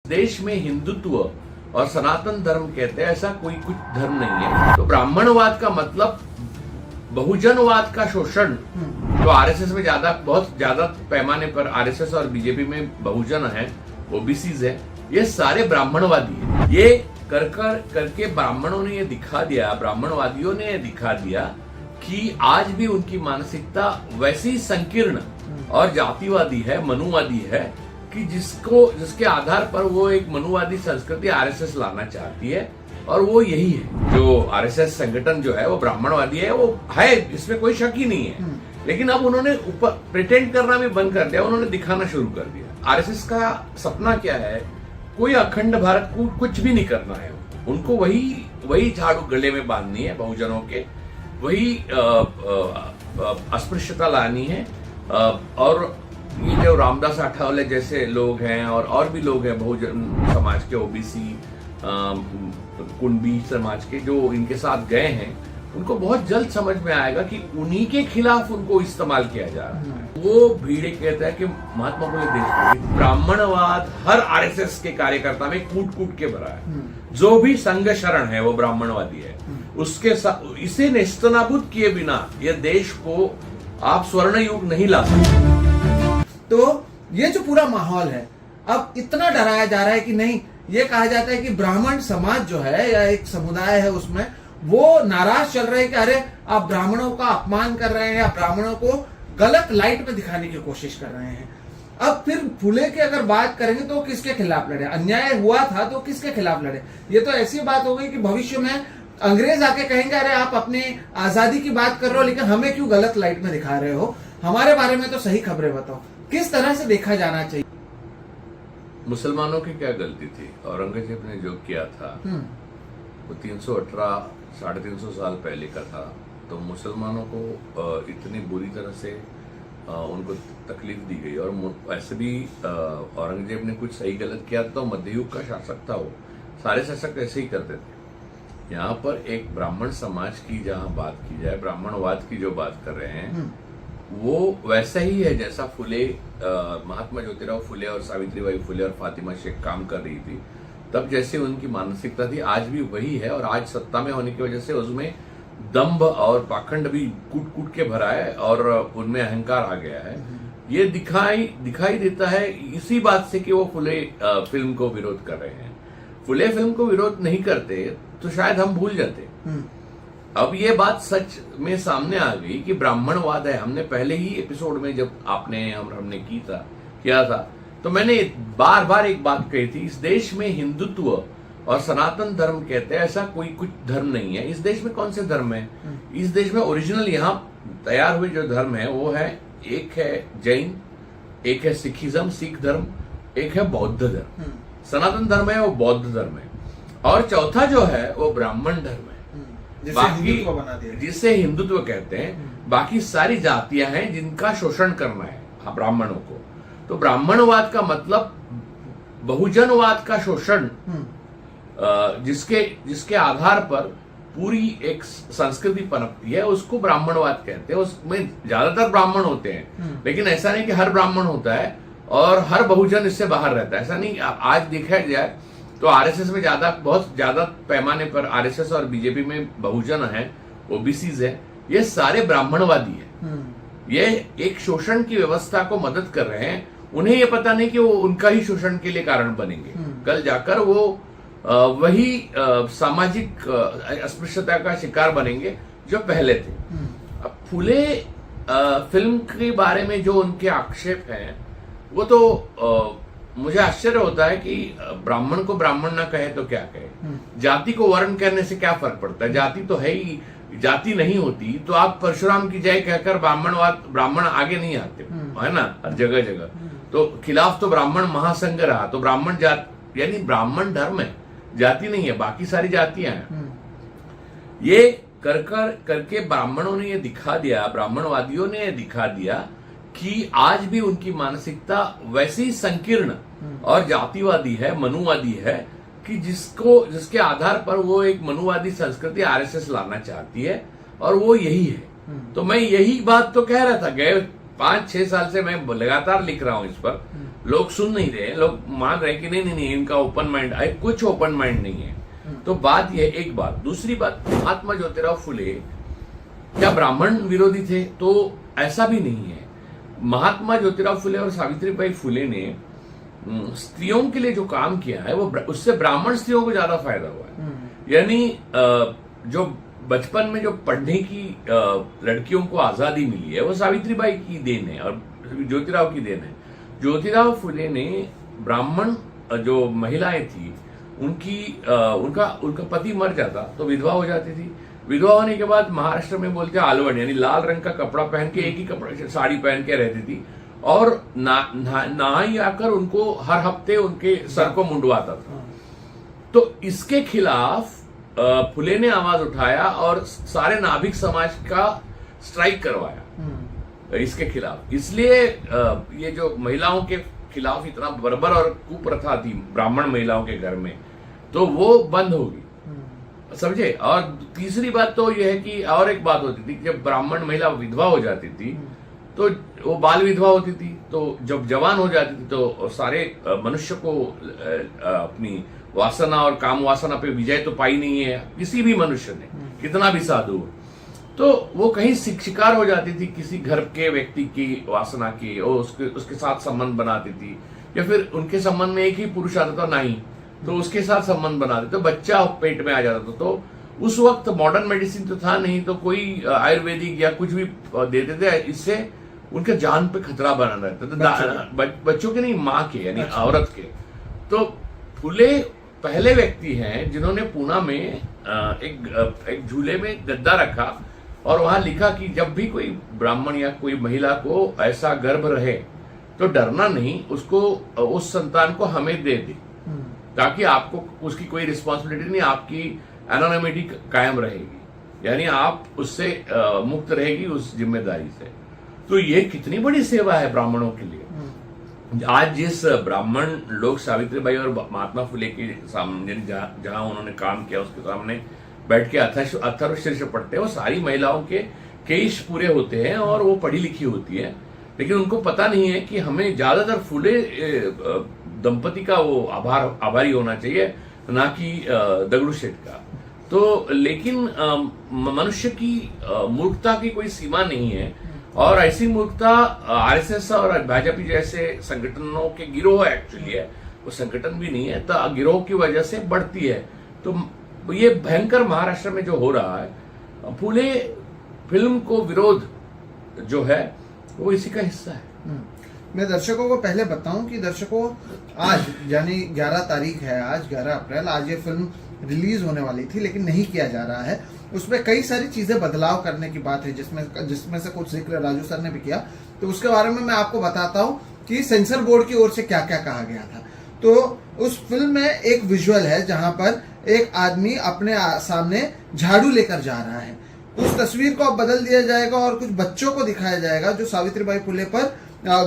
देश में हिंदुत्व और सनातन धर्म कहते हैं, ऐसा कोई कुछ धर्म नहीं है। तो ब्राह्मणवाद का मतलब बहुजनवाद का शोषण। तो आरएसएस में बहुत ज्यादा पैमाने पर आरएसएस और बीजेपी में बहुजन है, ओबीसीज है, ये सारे ब्राह्मणवादी है। ये करके ब्राह्मणों ने ये दिखा दिया, ब्राह्मणवादियों ने ये दिखा दिया कि आज भी उनकी मानसिकता वैसी संकीर्ण और जातिवादी है, मनुवादी है कि जिसके आधार पर वो एक मनुवादी संस्कृति आरएसएस लाना चाहती है। और वो यही है, जो आरएसएस संगठन जो है वो ब्राह्मणवादी है, वो है, इसमें कोई शक ही नहीं है। लेकिन अब उन्होंने ऊपर प्रिटेंड करना भी बंद कर दिया, उन्होंने दिखाना शुरू कर दिया। आरएसएस का सपना क्या है? कोई अखंड भारत को कुछ भी नहीं करना है। उनको वही झाड़ू गले में बांधनी है, बहुजनों के वही अस्पृश्यता लानी है। और ये जो रामदास आठवले जैसे लोग हैं और भी लोग हैं बहुजन समाज के, ओबीसी कुणबी समाज के, जो इनके साथ गए हैं, उनको बहुत जल्द समझ में आएगा कि उन्हीं के खिलाफ उनको इस्तेमाल किया जा रहा है। वो भीड़े कहता है कि महात्मा फुले देशपांडे, ब्राह्मणवाद हर आरएसएस के कार्यकर्ता में कूट कूट के भरा है। जो भी संघ शरण है वो ब्राह्मणवादी है। उसके साथ इसे नेस्तनाबूद किए बिना ये देश को आप स्वर्ण युग नहीं ला सकते। तो ये जो पूरा माहौल है, अब इतना डराया जा रहा है कि नहीं, ये कहा जाता है कि ब्राह्मण समाज जो है या एक समुदाय है, उसमें वो नाराज चल रहे हैं कि अरे आप ब्राह्मणों का अपमान कर रहे हैं या ब्राह्मणों को गलत लाइट में दिखाने की कोशिश कर रहे हैं। अब फिर फुले की अगर बात करेंगे तो किसके खिलाफ लड़े? अन्याय हुआ था तो किसके खिलाफ लड़े? ये तो ऐसी बात हो गई कि भविष्य में अंग्रेज आके कहेंगे अरे आप अपनी आजादी की बात कर रहे हो लेकिन हमें क्यों गलत लाइट में दिखा रहे हो, हमारे बारे में तो सही खबरें बताओ। किस तरह से देखा जाना चाहिए? मुसलमानों की क्या गलती थी? औरंगजेब ने जो किया था वो 318-350 साल पहले का था। तो मुसलमानों को इतनी बुरी तरह से उनको तकलीफ दी गई। और ऐसे भी औरंगजेब ने कुछ सही गलत किया तो मध्ययुग का शासक था वो, सारे शासक ऐसे ही करते थे। यहाँ पर एक ब्राह्मण समाज की जहाँ बात की जाए, ब्राह्मणवाद की जो बात कर रहे हैं, वो वैसा ही है जैसा फुले, महात्मा ज्योतिराव फुले और सावित्रीबाई फुले और फातिमा शेख काम कर रही थी, तब जैसे उनकी मानसिकता थी आज भी वही है। और आज सत्ता में होने की वजह से उसमें दंभ और पाखंड भी कूट कूट के भरा है और उनमें अहंकार आ गया है। ये दिखाई देता है इसी बात से कि वो फुले फिल्म को विरोध कर रहे हैं। फुले फिल्म को विरोध नहीं करते तो शायद हम भूल जाते। अब ये बात सच में सामने आ गई कि ब्राह्मणवाद है। हमने पहले ही एपिसोड में जब हमने किया था तो मैंने बार बार एक बात कही थी, इस देश में हिंदुत्व और सनातन धर्म कहते हैं, ऐसा कोई कुछ धर्म नहीं है। इस देश में कौन से धर्म है? इस देश में ओरिजिनल यहाँ तैयार हुए जो धर्म है वो है, एक है जैन, एक है सिखिज्म, सिख धर्म, एक है बौद्ध धर्म। सनातन धर्म है वो बौद्ध धर्म है, और चौथा जो है वो ब्राह्मण धर्म है, जिसे हिंदुत्व कहते हैं। बाकी सारी जातियां हैं जिनका शोषण करना है ब्राह्मणों को। तो ब्राह्मणवाद का मतलब बहुजनवाद का शोषण, जिसके आधार पर पूरी एक संस्कृति पनपती है, उसको ब्राह्मणवाद कहते हैं। उसमें ज्यादातर ब्राह्मण होते हैं, लेकिन ऐसा नहीं कि हर ब्राह्मण होता है और हर बहुजन इससे बाहर रहता है, ऐसा नहीं। आज देखा जाए तो आरएसएस में बहुत ज्यादा पैमाने पर आरएसएस और बीजेपी में बहुजन है, ओबीसीज है, ये सारे ब्राह्मणवादी है। ये एक शोषण की व्यवस्था को मदद कर रहे हैं। उन्हें ये पता नहीं कि वो उनका ही शोषण के लिए कारण बनेंगे। कल जाकर वो वही सामाजिक अस्पृश्यता का शिकार बनेंगे जो पहले थे। अब फुले फिल्म के बारे में जो उनके आक्षेप हैं, वो तो मुझे आश्चर्य होता है कि ब्राह्मण को ब्राह्मण ना कहे तो क्या कहे। जाति को वर्ण कहने से क्या फर्क पड़ता है? जाति तो है ही, जाति नहीं होती तो आप परशुराम की जय कहकर ब्राह्मण आगे नहीं आते, है ना, हर जगह जगह। तो खिलाफ तो ब्राह्मण महासंघ रहा, तो ब्राह्मण जाति यानी ब्राह्मण धर्म है, जाति नहीं है, बाकी सारी जातियां हैं। ये करके ब्राह्मणों ने ये दिखा दिया, ब्राह्मणवादियों ने ये दिखा दिया कि आज भी उनकी मानसिकता वैसी संकीर्ण और जातिवादी है, मनुवादी है कि जिसके आधार पर वो एक मनुवादी संस्कृति आरएसएस लाना चाहती है। और वो यही है। तो मैं यही बात तो कह रहा था, गए 5-6 साल से मैं लगातार लिख रहा हूं इस पर। लोग सुन नहीं रहे, लोग मान रहे कि नहीं नहीं नहीं इनका ओपन माइंड है, कुछ ओपन माइंड नहीं है। तो बात यह एक बात। दूसरी बात, महात्मा ज्योतिराव फुले क्या ब्राह्मण विरोधी थे? तो ऐसा भी नहीं है। महात्मा ज्योतिराव फुले और सावित्रीबाई फुले ने स्त्रियों के लिए जो काम किया है वो उससे ब्राह्मण स्त्रियों को ज्यादा फायदा हुआ है। यानी जो बचपन में जो पढ़ने की लड़कियों को आजादी मिली है वो सावित्रीबाई की देन है और ज्योतिराव की देन है। ज्योतिराव फुले ने ब्राह्मण जो महिलाएं थी उनका पति मर जाता तो विधवा हो जाती थी। विधवा होने के बाद महाराष्ट्र में बोलते हैं आलवण, यानी लाल रंग का कपड़ा पहन के एक ही कपड़ा साड़ी पहन के रहती थी और नहाई आकर उनको हर हफ्ते उनके सर को मुंडवाता था। तो इसके खिलाफ फुले ने आवाज उठाया और सारे नाभिक समाज का स्ट्राइक करवाया इसके खिलाफ। इसलिए ये जो महिलाओं के खिलाफ इतना बर्बर और कुप्रथा थी ब्राह्मण महिलाओं के घर में, तो वो बंद होगी, समझे। और तीसरी बात तो यह है कि और एक बात होती थी, जब ब्राह्मण महिला विधवा हो जाती थी तो वो बाल विधवा होती थी, तो जब जवान हो जाती थी तो सारे मनुष्य को अपनी वासना और काम वासना पे विजय तो पाई नहीं है किसी भी मनुष्य ने, कितना भी साधु हो, तो वो कहीं शिकार हो जाती थी किसी घर के व्यक्ति की वासना की, और उसके साथ संबंध बनाती थी, या फिर उनके संबंध में एक ही पुरुष आता था नहीं तो उसके साथ संबंध बनाते, तो बच्चा पेट में आ जाता था। तो उस वक्त मॉडर्न मेडिसिन तो था नहीं, तो कोई आयुर्वेदिक या कुछ भी देते थे, इससे उनके जान पे खतरा बना रहता था, बच्चों के नहीं, माँ के यानी औरत के। तो फुले पहले व्यक्ति हैं जिन्होंने पूना में एक झूले में गद्दा रखा और वहां लिखा कि जब भी कोई ब्राह्मण या कोई महिला को ऐसा गर्भ रहे तो डरना नहीं, उसको उस संतान को हमें दे दे, ताकि आपको उसकी कोई रिस्पॉन्सिबिलिटी नहीं, आपकी एनोनिमिटी कायम रहेगी, यानी आप उससे मुक्त रहेगी उस जिम्मेदारी से। तो ये कितनी बड़ी सेवा है ब्राह्मणों के लिए। आज जिस ब्राह्मण लोग सावित्रीबाई और महात्मा फुले के सामने जहां उन्होंने काम किया उसके सामने बैठ के अथर्वशीर्ष पढ़ते हैं, वो सारी महिलाओं के केश पूरे होते हैं और वो पढ़ी लिखी होती है, लेकिन उनको पता नहीं है कि हमें ज्यादातर फुले दंपति का वो आभारी होना चाहिए, ना कि दगड़ू शेठ का। तो लेकिन मनुष्य की मूर्खता की कोई सीमा नहीं है, और ऐसी मूर्खता आरएसएस और भाजपा जैसे संगठनों के गिरोह एक्चुअली है, वो संगठन भी नहीं है, तो गिरोह की वजह से बढ़ती है। तो ये भयंकर महाराष्ट्र में जो हो रहा है, फुले फिल्म को विरोध जो है वो इसी का हिस्सा है। मैं दर्शकों को पहले बताऊं कि दर्शकों आज यानी 11 तारीख है, आज 11 अप्रैल, आज ये फिल्म रिलीज होने वाली थी लेकिन नहीं किया जा रहा है। उसमें कई सारी चीजें बदलाव करने की बात है, जिसमें से कुछ जिक्र राजू सर ने भी किया, तो उसके बारे में मैं आपको बताता हूं कि सेंसर बोर्ड की ओर से क्या क्या कहा गया था। तो उस फिल्म में एक विजुअल है जहां पर एक आदमी अपने सामने झाड़ू लेकर जा रहा है। उस तस्वीर को अब बदल दिया जाएगा और कुछ बच्चों को दिखाया जाएगा जो सावित्रीबाई फुले पर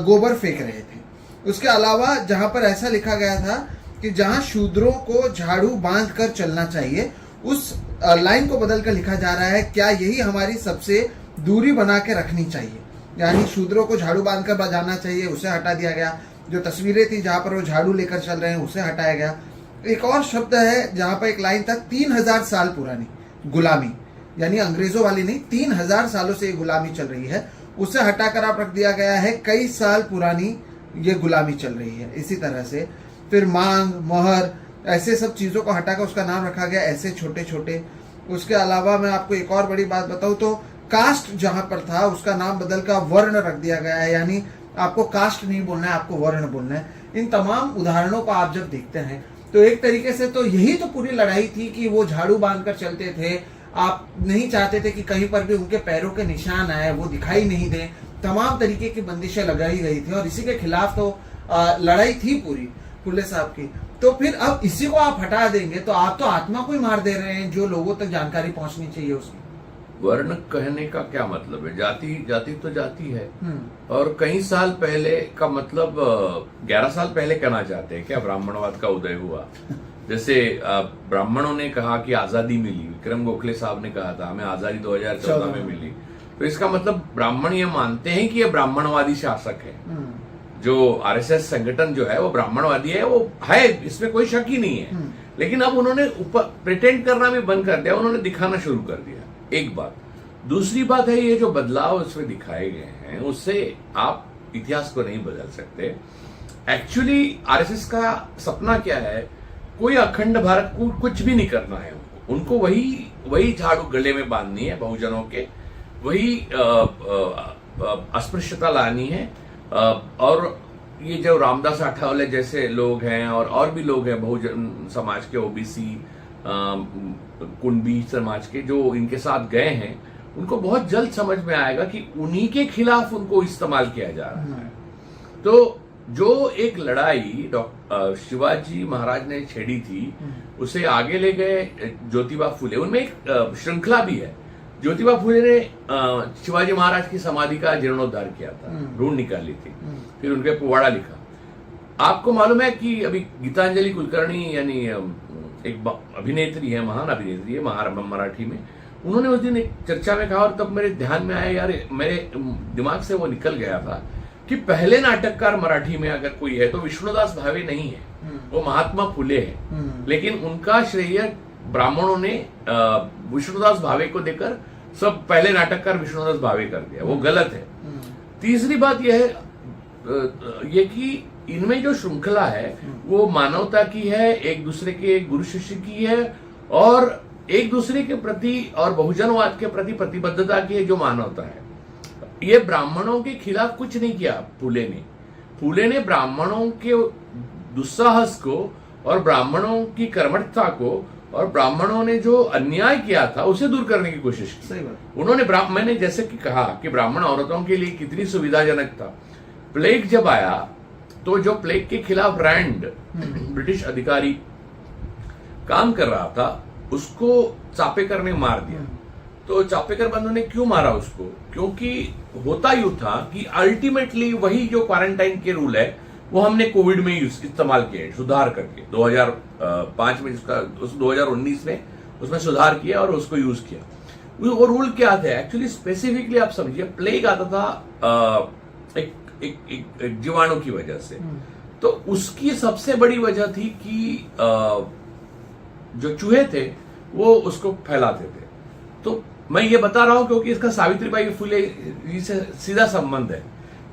गोबर फेंक रहे थे। उसके अलावा जहां पर ऐसा लिखा गया था कि जहां शूद्रों को झाड़ू बांध कर चलना चाहिए, उस लाइन को बदलकर लिखा जा रहा है क्या यही हमारी सबसे दूरी बना के रखनी चाहिए, यानी शूद्रों को झाड़ू बांध कर बजाना चाहिए, उसे हटा दिया गया। जो तस्वीरें थी जहां पर वो झाड़ू लेकर चल रहे हैं उसे हटाया गया। एक और शब्द है जहां पर एक लाइन था 3000 साल पुरानी गुलामी, यानी अंग्रेजों वाली नहीं, 3000 सालों से ये गुलामी चल रही है, उसे हटाकर आप रख दिया गया है कई साल पुरानी ये गुलामी चल रही है। इसी तरह से फिर मांग, मोहर, ऐसे सब चीजों को हटाकर उसका नाम रखा गया ऐसे छोटे छोटे। उसके अलावा मैं आपको एक और बड़ी बात बताऊं तो कास्ट जहां पर था उसका नाम बदलकर वर्ण रख दिया गया है, यानी आपको कास्ट नहीं बोलना है, आपको वर्ण बोलना है। इन तमाम उदाहरणों को आप जब देखते हैं तो एक तरीके से तो यही तो पूरी लड़ाई थी कि वो झाड़ू बांधकर चलते थे, आप नहीं चाहते थे कि कहीं पर भी उनके पैरों के निशान आए, वो दिखाई नहीं दे, तमाम तरीके की बंदिशें लगाई गई थी और इसी के खिलाफ तो लड़ाई थी पूरी फुले साहब की। तो फिर अब इसी को आप हटा देंगे तो आप तो आत्मा को ही मार दे रहे हैं जो लोगों तक जानकारी पहुंचनी चाहिए उसकी। वर्ण कहने का क्या मतलब है? जाति जाति तो जाति है, और कई साल पहले का मतलब 11 साल पहले कहना चाहते हैं क्या ब्राह्मणवाद का उदय हुआ? जैसे ब्राह्मणों ने कहा कि आजादी मिली, विक्रम गोखले साहब ने कहा था हमें आजादी 2014 में मिली, तो इसका मतलब ब्राह्मण ये मानते हैं कि ये ब्राह्मणवादी शासक है। जो आरएसएस संगठन जो है वो ब्राह्मणवादी है, वो है, इसमें कोई शक ही नहीं है। लेकिन अब उन्होंने ऊपर प्रिटेंड करना भी बंद कर दिया, उन्होंने दिखाना शुरू कर दिया, एक बात। दूसरी बात है, ये जो बदलाव उसमें दिखाए गए हैं उससे आप इतिहास को नहीं बदल सकते। एक्चुअली आरएसएस का सपना क्या है, कोई अखंड भारत को कुछ भी नहीं करना है, उनको वही झाड़ू गले में बांधनी है बहुजनों के, वही अस्पृश्यता लानी है। और ये जो रामदास आठवले जैसे लोग हैं और भी लोग हैं बहुजन समाज के, ओबीसी कुणबी समाज के, जो इनके साथ गए हैं, उनको बहुत जल्द समझ में आएगा कि उन्हीं के खिलाफ उनको इस्तेमाल किया जा रहा है। तो जो एक लड़ाई शिवाजी महाराज ने छेड़ी थी, उसे आगे ले गए ज्योतिबा फुले। उनमें एक श्रृंखला भी है। ज्योतिबा फुले ने शिवाजी महाराज की समाधि का जीर्णोद्धार किया था, ढूंढ निकाली थी, फिर उनके पुवाड़ा लिखा। आपको मालूम है कि अभी गीतांजलि कुलकर्णी यानी एक अभिनेत्री है, महान अभिनेत्री है मराठी में, उन्होंने उस दिन एक चर्चा में कहा, और तब मेरे ध्यान में आया, यार मेरे दिमाग से वो निकल गया था, कि पहले नाटककार मराठी में अगर कोई है तो विष्णुदास भावे नहीं है, वो महात्मा फुले है। लेकिन उनका श्रेय ब्राह्मणों ने विष्णुदास भावे को देकर सब पहले नाटककार विष्णुदास भावे कर दिया, वो गलत है। तीसरी बात यह है ये कि इनमें जो श्रृंखला है वो मानवता की है, एक दूसरे के गुरु शिष्य की है, और एक दूसरे के प्रति और बहुजनवाद के प्रति प्रतिबद्धता की है, जो मानवता है। ये ब्राह्मणों के खिलाफ कुछ नहीं किया फूले ने ब्राह्मणों के दुस्साहस को और ब्राह्मणों की कर्मठता को और ब्राह्मणों ने जो अन्याय किया था उसे दूर करने की कोशिश की। सही बात। उन्होंने मैंने जैसे कि कहा कि ब्राह्मण औरतों के लिए कितनी सुविधाजनक था। प्लेग जब आया तो जो प्लेग के खिलाफ रैंड ब्रिटिश अधिकारी काम कर रहा था, उसको चापेकर ने मार दिया। तो चापेकर बंधु ने क्यों मारा उसको? क्योंकि होता यूं था कि अल्टीमेटली वही जो क्वारंटाइन के रूल है वो हमने कोविड में इस्तेमाल किए, सुधार करके 2005 में, जिसका 2019 में उसमें सुधार किया और उसको यूज किया। वो रूल क्या थे एक्चुअली? स्पेसिफिकली आप समझिए, प्लेग आता था एक जीवाणु की वजह से। तो उसकी सबसे बड़ी वजह थी कि जो चूहे थे वो उसको फैलाते थे। तो मैं ये बता रहा हूं क्योंकि इसका सावित्रीबाई फुले से सीधा संबंध है।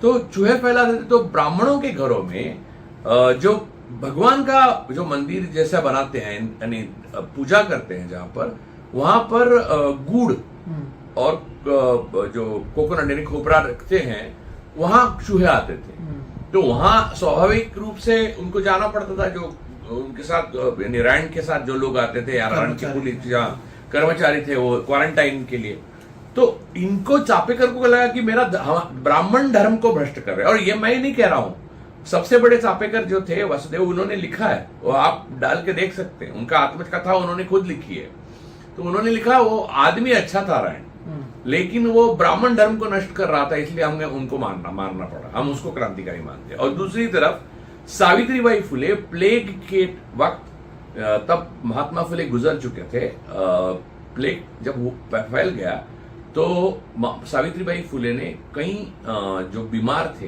तो चूहे फैलाते थे, तो ब्राह्मणों के घरों में जो भगवान का जो मंदिर जैसा बनाते हैं, यानी पूजा करते हैं, जहां पर वहां पर गुड़ और जो कोकोनट यानी खोपरा रखते हैं, वहां चूहे आते थे। तो वहां स्वाभाविक रूप से उनको जाना पड़ता था, जो उनके साथ यानी रैंड के साथ जो लोग आते थे, या रैंड के पुलिस कर्मचारी थे, वो क्वारंटाइन के लिए। तो इनको चापेकर को लगा कि मेरा ब्राह्मण धर्म को भ्रष्ट कर रहे हैं। और ये मैं नहीं कह रहा हूं, सबसे बड़े चापेकर जो थे वसुदेव, उन्होंने लिखा है, वो आप डाल के देख सकते हैं, उनका आत्मकथा उन्होंने खुद लिखी है। तो उन्होंने लिखा वो आदमी अच्छा था रैंड, लेकिन वो ब्राह्मण धर्म को नष्ट कर रहा था, इसलिए हमें उनको मारना पड़ा, हम उसको क्रांतिकारी मानते हैं। और दूसरी तरफ सावित्रीबाई फुले प्लेग के वक्त, तब महात्मा फुले गुजर चुके थे, प्लेग जब फैल गया तो सावित्रीबाई फुले ने कई जो बीमार थे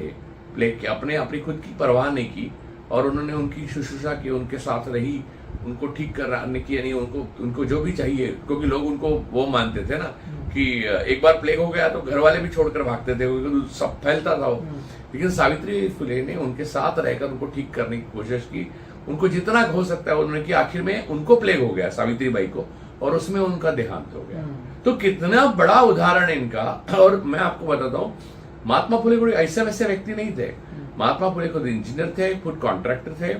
प्लेग के, अपनी खुद की परवाह नहीं की, और उन्होंने उनकी शुश्रूषा की, उनके साथ रही, उनको ठीक करने की, यानी उनको जो भी चाहिए, क्योंकि लोग उनको वो मानते थे ना कि एक बार प्लेग हो गया तो घर वाले भी छोड़कर भागते थे, क्योंकि सब फैलता था वो। लेकिन सावित्री फुले ने उनके साथ रहकर उनको ठीक करने की कोशिश की, उनको जितना हो सकता है उन्होंने किया। आखिर में उनको प्लेग हो गया, सावित्रीबाई को, और उसमें उनका देहांत हो गया। तो कितना बड़ा उदाहरण है इनका। और मैं आपको बताता हूँ, महात्मा फुले कोई ऐसे वैसे व्यक्ति नहीं थे। महात्मा फुले खुद इंजीनियर थे, खुद कॉन्ट्रैक्टर थे,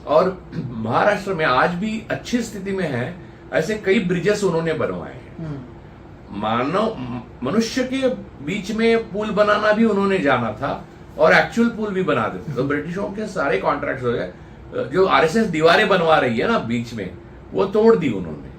और महाराष्ट्र में आज भी अच्छी स्थिति में है, ऐसे कई ब्रिजेस उन्होंने बनवाए हैं। मनुष्य के बीच में पुल बनाना भी उन्होंने जाना था, और एक्चुअल पुल भी बना देते। तो ब्रिटिशों के सारे कॉन्ट्रैक्ट हो गए। जो आरएसएस दीवारें बनवा रही है ना बीच में, वो तोड़ दी उन्होंने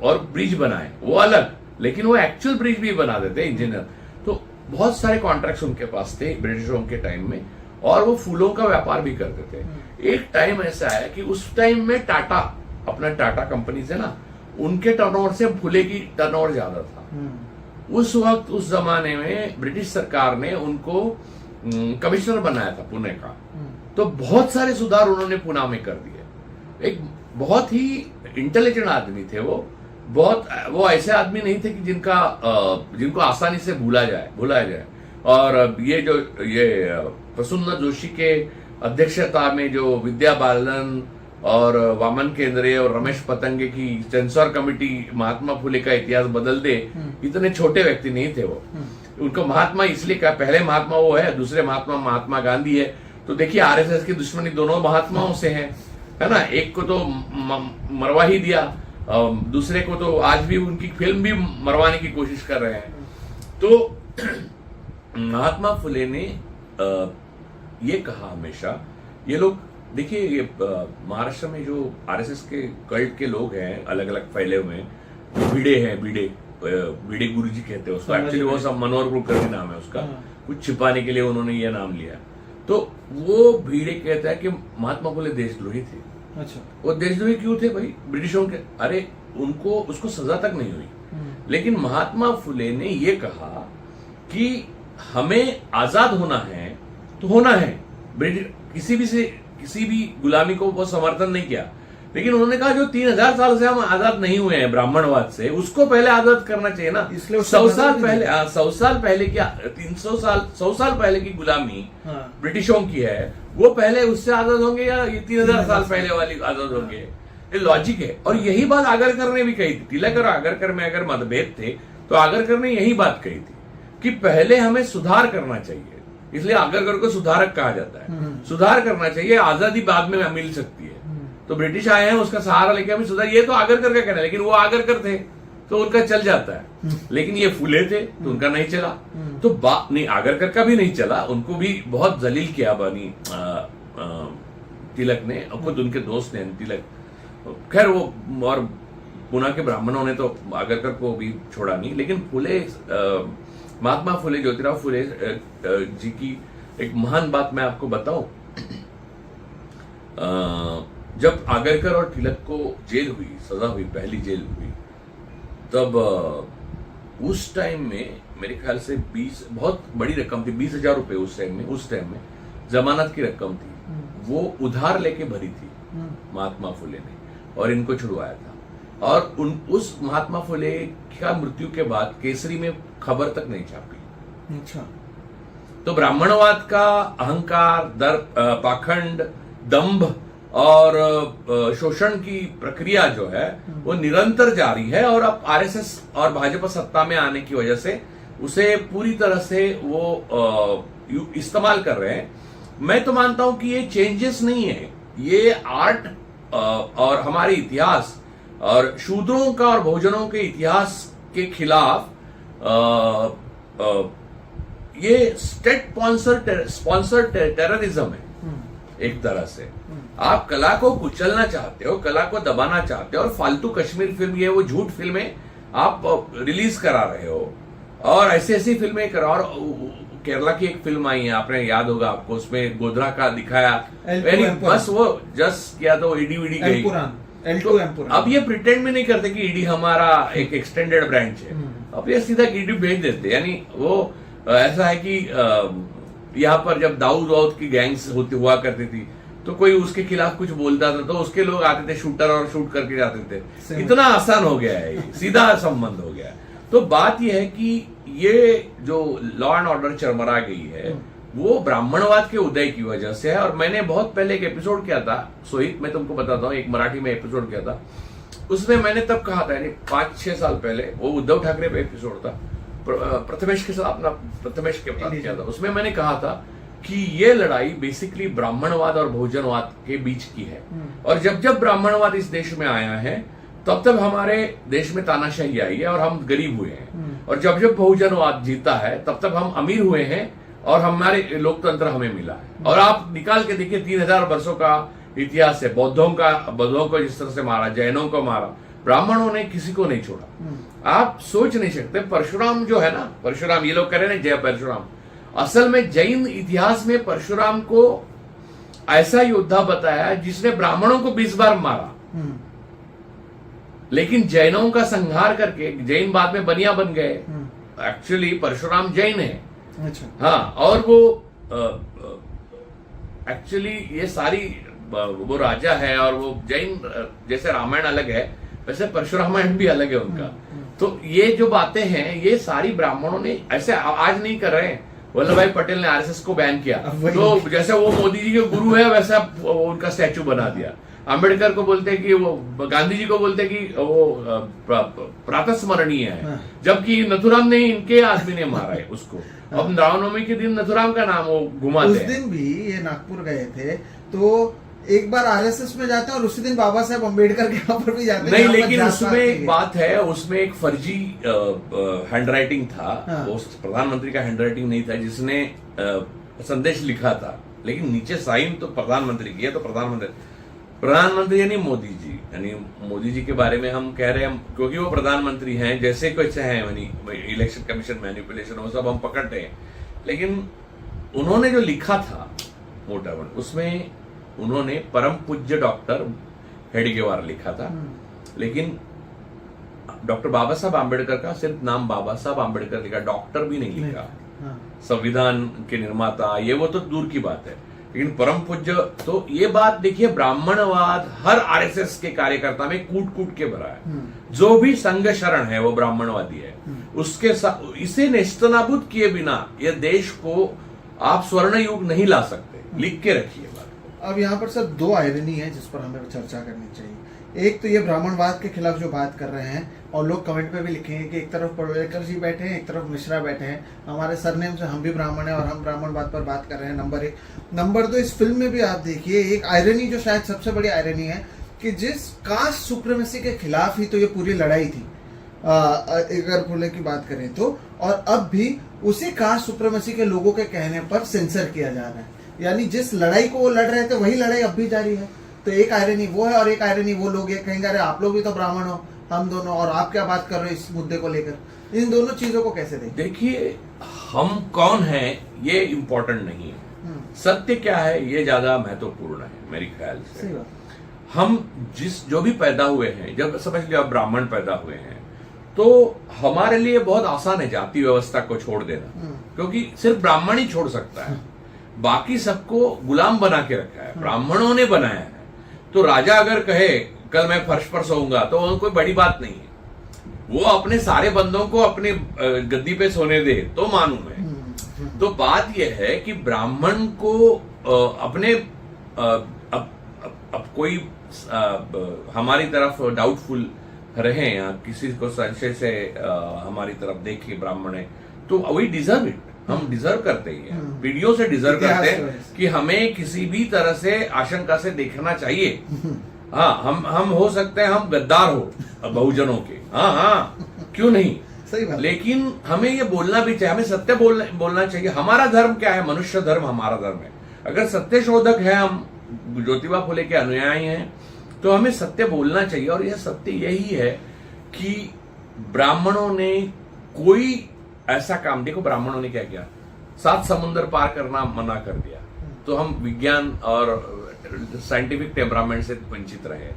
और ब्रिज बनाए, वो अलग, लेकिन वो एक्चुअल ब्रिज भी बना देते इंजीनियर। तो बहुत सारे कॉन्ट्रैक्ट्स उनके पास थे ब्रिटिशों के टाइम में, और वो फूलों का व्यापार भी करते थे। एक टाइम ऐसा है कि उस टाइम में टाटा, अपना टाटा कंपनी से ना, उनके टर्नओवर से फुले की टर्नओवर ज्यादा था। उस वक्त उस जमाने में ब्रिटिश सरकार ने उनको कमिश्नर बनाया था पुणे का, तो बहुत सारे सुधार उन्होंने पुणे में कर दिए। एक बहुत ही इंटेलिजेंट आदमी थे वो ऐसे आदमी नहीं थे कि जिनको आसानी से भुलाया जाए। और ये प्रसन्न जोशी के अध्यक्षता में जो विद्या बालन और वामन केंद्रे और रमेश पतंगे की सेंसर कमेटी महात्मा फुले का इतिहास बदल दे, इतने छोटे व्यक्ति नहीं थे वो। उनको महात्मा इसलिए कहा, पहले महात्मा वो है, दूसरे महात्मा महात्मा गांधी है। तो देखिए आरएसएस की दुश्मनी दोनों महात्माओं से है ना। एक को तो मरवा ही दिया, दूसरे को तो आज भी उनकी फिल्म भी मरवाने की कोशिश कर रहे हैं। तो महात्मा फुले ने ये कहा हमेशा, ये लोग देखिए, ये महाराष्ट्र में जो आरएसएस के कल्ट के लोग हैं अलग अलग फैले हुए हैं, भिड़े गुरुजी कहते हैं उसको, एक्चुअली वो सब मनोहर कुलकर्णी नाम है उसका, कुछ छिपाने के लिए उन्होंने ये नाम लिया। तो वो भिड़े कहता है कि महात्मा फुले देशद्रोही थे। अच्छा, वो देशद्रोही क्यों थे भाई? ब्रिटिशों के, अरे उसको सजा तक नहीं हुई, लेकिन महात्मा फुले ने ये कहा कि हमें आजाद होना है तो होना है। किसी भी गुलामी को वो समर्थन नहीं किया, लेकिन उन्होंने कहा जो 3000 साल से हम आजाद नहीं हुए हैं ब्राह्मणवाद से, उसको पहले आजाद करना चाहिए ना। इसलिए 100 साल पहले क्या 100 साल पहले की गुलामी ब्रिटिशों की है, वो पहले उससे आजाद होंगे या ये 3000 साल पहले वाली आजाद होंगे? ये लॉजिक है। और यही बात आगरकर ने भी कही थी। तिलक और आगरकर में अगर मतभेद थे तो आगरकर ने यही बात कही थी कि पहले हमें सुधार करना चाहिए, इसलिए आगरकर को सुधारक कहा जाता है। सुधार करना चाहिए, आजादी बाद में मिल सकती है। तो ब्रिटिश आए हैं, उसका सहारा लेके हमें सुधार, ये तो आगरकर का कहना है, लेकिन वो आगरकर थे तो उनका चल जाता है, लेकिन ये फुले थे तो उनका नहीं चला। तो बात नहीं, आगरकर का भी नहीं चला, उनको भी बहुत जलील किया बनी तिलक ने, खुद उनके दोस्त ने तिलक। खैर वो, और पुणे के ब्राह्मणों ने तो आगरकर को भी छोड़ा नहीं, लेकिन फुले, महात्मा फुले, ज्योतिराव फुले जी की एक महान बात मैं आपको बताऊं। जब आगरकर और तिलक को जेल हुई, सजा हुई, पहली जेल हुई, तब उस टाइम में मेरे ख्याल से 20 बहुत बड़ी रकम थी, 20,000 रुपए उस टाइम में जमानत की रकम थी, वो उधार लेके भरी थी महात्मा फुले ने, और इनको छुड़वाया था। और उस महात्मा फुले का मृत्यु के बाद केसरी में खबर तक नहीं छापी। अच्छा, तो ब्राह्मणवाद का अहंकार, पाखंड, दंभ और शोषण की प्रक्रिया जो है वो निरंतर जारी है, और अब आरएसएस और भाजपा सत्ता में आने की वजह से उसे पूरी तरह से वो इस्तेमाल कर रहे हैं। मैं तो मानता हूं कि ये चेंजेस नहीं है, ये आर्ट और हमारे इतिहास और शूद्रों का और बहुजनों के इतिहास के खिलाफ ये स्टेट स्पॉन्सर्ड टेररिज्म है एक तरह से। आप कला को कुचलना चाहते हो, कला को दबाना चाहते हो, और फालतू कश्मीर फिल्म, ये वो झूठ फिल्में आप रिलीज करा रहे हो, और ऐसी फिल्में करा। और केरला की एक फिल्म आई है, आपने याद होगा आपको, उसमें गोधरा का दिखाया, बस वो जस्ट किया तो ईडी वीडी गई। तो अब ये प्रिटेंड में नहीं करते कि ईडी हमारा एक एक्सटेंडेड ब्रांच है, अब ये सीधा ईडी भेज देते। यानी वो ऐसा है कि यहाँ पर जब दाऊद की गैंग्स हुआ करती थी, तो कोई उसके खिलाफ कुछ बोलता था तो उसके लोग आते थे शूटर और शूट करके जाते थे। इतना आसान हो गया है, सीधा संबंध हो गया है। तो बात यह है कि ये जो लॉ एंड ऑर्डर चरमरा गई है वो ब्राह्मणवाद के उदय की वजह से है। और मैंने बहुत पहले एक एपिसोड किया था सोहित, मैं तुमको बताता हूँ, एक मराठी में एपिसोड किया था, उसमें मैंने तब कहा था, यानी 5-6 साल पहले, वो उद्धव ठाकरे पे एपिसोड था, प्रथमेश के साथ, अपना प्रथमेश के साथ किया था। उसमें मैंने कहा था कि ये लड़ाई बेसिकली ब्राह्मणवाद और बहुजनवाद के बीच की है, और जब जब ब्राह्मणवाद इस देश में आया है तब तब हमारे देश में तानाशाही आई है और हम गरीब हुए हैं, और जब जब बहुजनवाद जीता है तब तब हम अमीर हुए हैं और हमारे लोकतंत्र हमें मिला है। और आप निकाल के देखिए 3000 वर्षों का इतिहास है, बौद्धों को जिस तरह से मारा, जैनों को मारा, ब्राह्मणों ने किसी को नहीं छोड़ा। आप सोच नहीं सकते, परशुराम जो है ना, परशुराम, ये लोग कह रहे हैं जय परशुराम, असल में जैन इतिहास में परशुराम को ऐसा योद्धा बताया जिसने ब्राह्मणों को 20 बार मारा, लेकिन जैनों का संहार करके जैन बाद में बनिया बन गए। एक्चुअली परशुराम जैन है। अच्छा। हाँ, और वो एक्चुअली ये सारी वो राजा है और वो जैन, जैसे रामायण अलग है वैसे परशुरामायण भी अलग है उनका। तो ये जो बातें हैं ये सारी ब्राह्मणों ने ऐसे आज नहीं कर रहे हैं। वल्लभ भाई पटेल ने आरएसएस को बैन किया, तो जैसे वो मोदी जी के गुरु है वैसा उनका स्टैचू बना दिया। अंबेडकर को बोलते हैं कि वो, गांधी जी को बोलते हैं कि वो प्रातस्मरणीय है, जबकि नथुराम ने इनके आदमी ने मारा है उसको। अब रामनवमी के दिन नथुराम का नाम वो घुमाते हैं। उस दिन भी ये नागपुर गए थे तो एक बार आरएसएस में जाते हैं और उसी दिन बाबा साहेब अम्बेडकर के यहाँ पर भी जाते हैं। नहीं, लेकिन उसमें एक बात है, उसमें एक फर्जी हैंडराइटिंग था। वो प्रधानमंत्री का हैंडराइटिंग नहीं था जिसने संदेश लिखा था, लेकिन नीचे साइन तो प्रधानमंत्री की है। तो प्रधानमंत्री यानी मोदी जी, यानी मोदी जी के बारे में हम कह रहे हैं क्योंकि वो प्रधानमंत्री हैं, जैसे कुछ है इलेक्शन कमीशन मैनिपुलेशन वो सब हम पकड़ रहे हैं। लेकिन उन्होंने जो लिखा था मोटावन, उसमें उन्होंने परम पूज्य डॉक्टर हेडगेवार लिखा था, लेकिन डॉक्टर बाबा साहब आम्बेडकर का सिर्फ नाम बाबा साहब आम्बेडकर लिखा, डॉक्टर भी नहीं लिखा। संविधान के निर्माता ये वो तो दूर की बात है, लेकिन परम पूज्य। तो ये बात देखिए, ब्राह्मणवाद हर आरएसएस के कार्यकर्ता में कूट कूट के भरा है। जो भी संघ शरण है वो ब्राह्मणवादी है। उसके साथ इसे नेस्तनाबूद किए बिना ये देश को आप स्वर्ण युग नहीं ला सकते। लिख के रखिए बात। अब यहाँ पर सर दो आयरनी है जिस पर हमें चर्चा करनी चाहिए। एक तो ये ब्राह्मणवाद के खिलाफ जो बात कर रहे हैं, और लोग कमेंट पे भी लिखेंगे कि एक तरफ पड़वेकर जी बैठे हैं, एक तरफ मिश्रा बैठे हैं, हमारे सरनेम से हम भी ब्राह्मण हैं और हम ब्राह्मणवाद पर बात कर रहे हैं। नंबर एक। नंबर दो, इस फिल्म में भी आप देखिए एक आयरनी जो शायद सबसे बड़ी आयरनी है कि जिस कास्ट सुप्रीमेसी के खिलाफ ही तो ये पूरी लड़ाई थी, अगर फुले की बात करें तो, और अब भी उसी कास्ट सुप्रीमेसी के लोगों के कहने पर सेंसर किया जा रहा है। यानी जिस लड़ाई को वो लड़ रहे थे वही लड़ाई अब भी जारी है। तो एक आयरनी वो है और एक आयरनी वो लोग ये कहेंगे अरे आप लोग भी तो ब्राह्मण हो, हम दोनों, और आप क्या बात कर रहे हो इस मुद्दे को लेकर। इन दोनों चीजों को कैसे देखें? देखिए, हम कौन हैं ये इम्पोर्टेंट नहीं है, सत्य क्या है ये ज्यादा महत्वपूर्ण है मेरे ख्याल से। हम जो भी पैदा हुए हैं, जब समझ लिया आप ब्राह्मण पैदा हुए हैं, तो हमारे लिए बहुत आसान है जाति व्यवस्था को छोड़ देना, क्योंकि सिर्फ ब्राह्मण ही छोड़ सकता है। बाकी सबको गुलाम बना के रखा है, ब्राह्मणों ने बनाया है। तो राजा अगर कहे कल मैं फर्श पर सोऊंगा तो कोई बड़ी बात नहीं है, वो अपने सारे बंदों को अपने गद्दी पे सोने दे तो मानूं मैं। तो बात यह है कि ब्राह्मण को अपने अब कोई हमारी तरफ डाउटफुल रहे या किसी को संशय से हमारी तरफ देखे ब्राह्मण है, तो वी डिजर्व इट। हम डिजर्व करते हैं, वीडियो से डिजर्व करते हैं कि हमें किसी भी तरह से आशंका से देखना चाहिए। हाँ, हम हो सकते हैं हम गद्दार हो बहुजनों के, हाँ क्यों नहीं, सही बात। लेकिन हमें ये बोलना भी चाहिए, हमें सत्य बोलना चाहिए। हमारा धर्म क्या है? मनुष्य धर्म हमारा धर्म है। अगर सत्य शोधक है, हम ज्योतिबा फुले के अनुयायी हैं, तो हमें सत्य बोलना चाहिए। और यह सत्य यही है कि ब्राह्मणों ने कोई ऐसा काम, देखो ब्राह्मणों ने क्या किया, 7 समुद्र पार करना मना कर दिया, तो हम विज्ञान और साइंटिफिक टेम्परामेंट से वंचित रहे।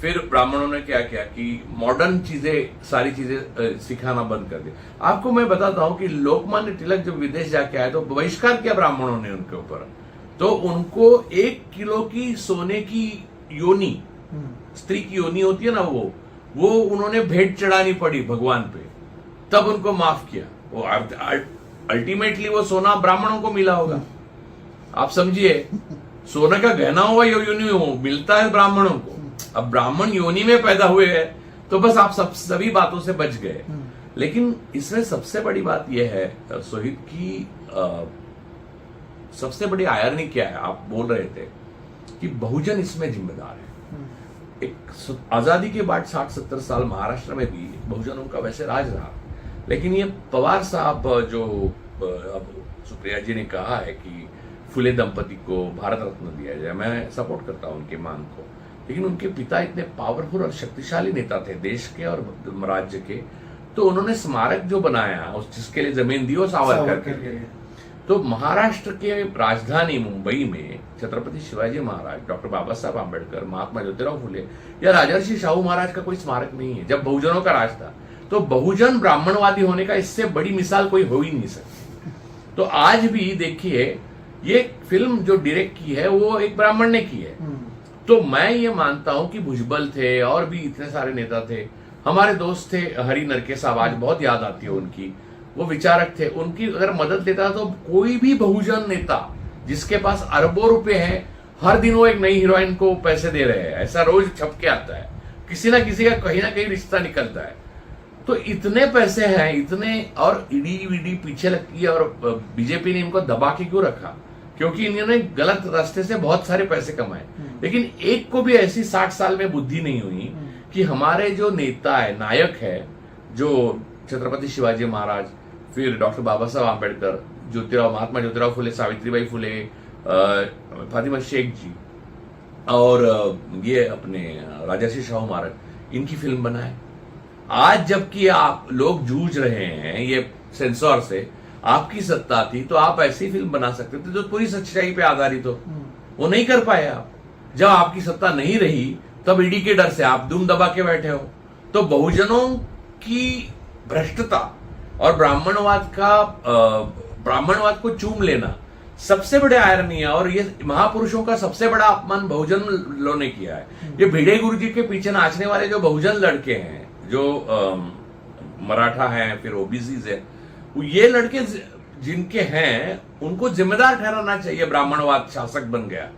फिर ब्राह्मणों ने क्या किया कि मॉडर्न चीजें, सारी चीजें सिखाना बंद कर दिया। आपको मैं बताता हूं कि लोकमान्य तिलक जब विदेश जाके आए तो बहिष्कार किया ब्राह्मणों ने उनके ऊपर। तो उनको 1 किलो की सोने की योनी, स्त्री की योनी होती है ना, वो उन्होंने भेंट चढ़ानी पड़ी भगवान पे, तब उनको माफ किया। वो अल्टीमेटली वो सोना ब्राह्मणों को मिला होगा, आप समझिए। सोने का गहना हुआ योनि हो मिलता है ब्राह्मणों को। अब ब्राह्मण योनि में पैदा हुए हैं तो बस आप सभी बातों से बच गए। लेकिन इसमें सबसे बड़ी बात यह है सोहित की, सबसे बड़ी आयरनी क्या है, आप बोल रहे थे कि बहुजन इसमें जिम्मेदार है। एक आजादी के बाद 60-70 साल महाराष्ट्र में भी बहुजनों का वैसे राज रहा, लेकिन ये पवार साहब जो अब सुप्रिया जी ने कहा है कि फुले दंपति को भारत रत्न दिया जाए, मैं सपोर्ट करता हूं उनके मांग को। लेकिन उनके पिता इतने पावरफुल और शक्तिशाली नेता थे देश के और राज्य के, तो उन्होंने स्मारक जो बनाया, उस जिसके लिए जमीन दी वो सावरकर के लिए। तो महाराष्ट्र के राजधानी मुंबई में छत्रपति शिवाजी महाराज, डॉक्टर बाबा साहब आम्बेडकर, महात्मा ज्योतिराव फुले या राजर्षि शाहू महाराज का कोई स्मारक नहीं है। जब बहुजनों का राज था, तो बहुजन ब्राह्मणवादी होने का इससे बड़ी मिसाल कोई हो ही नहीं सकती। तो आज भी देखिए ये फिल्म जो डायरेक्ट की है वो एक ब्राह्मण ने की है। तो मैं ये मानता हूं कि भुजबल थे और भी इतने सारे नेता थे, हमारे दोस्त थे हरि नरकेश, आवाज बहुत याद आती है उनकी, वो विचारक थे, उनकी अगर मदद लेता तो कोई भी बहुजन नेता जिसके पास अरबों रुपए हैं, हर दिन वो एक नई हीरोइन को पैसे दे रहे हैं, ऐसा रोज छप के आता है, किसी ना किसी का कहीं ना कहीं रिश्ता निकलता है। तो इतने पैसे हैं, इतने, और ईडी वीडी पीछे लगती है, और बीजेपी ने इनको दबा के क्यों रखा? क्योंकि इन्होंने गलत रास्ते से बहुत सारे पैसे कमाए, लेकिन एक को भी ऐसी 60 साल में बुद्धि नहीं हुई कि हमारे जो नेता है, नायक है, जो छत्रपति शिवाजी महाराज, फिर डॉक्टर बाबा साहब आम्बेडकर, ज्योतिराव, महात्मा ज्योतिराव फुले, सावित्रीबाई फुले, फातिमा शेख जी, और ये अपने राजर्षि शाहू महाराज, इनकी फिल्म बनाए। आज जबकि आप लोग जूझ रहे हैं ये सेंसर से, आपकी सत्ता थी तो आप ऐसी फिल्म बना सकते थे जो पूरी सच्चाई पे आधारित हो, वो नहीं कर पाए आप। जब आपकी सत्ता नहीं रही तब ईडी के डर से आप दुम दबा के बैठे हो। तो बहुजनों की भ्रष्टता और ब्राह्मणवाद को चूम लेना सबसे बड़े आयरनी है, और ये महापुरुषों का सबसे बड़ा अपमान बहुजन लोगों ने किया है। ये भिड़े गुरु जी के पीछे नाचने वाले जो बहुजन लड़के हैं, जो मराठा हैं, फिर ओबीसी है, ये लड़के जिनके हैं उनको जिम्मेदार ठहराना चाहिए। ब्राह्मणवाद शासक बन गया,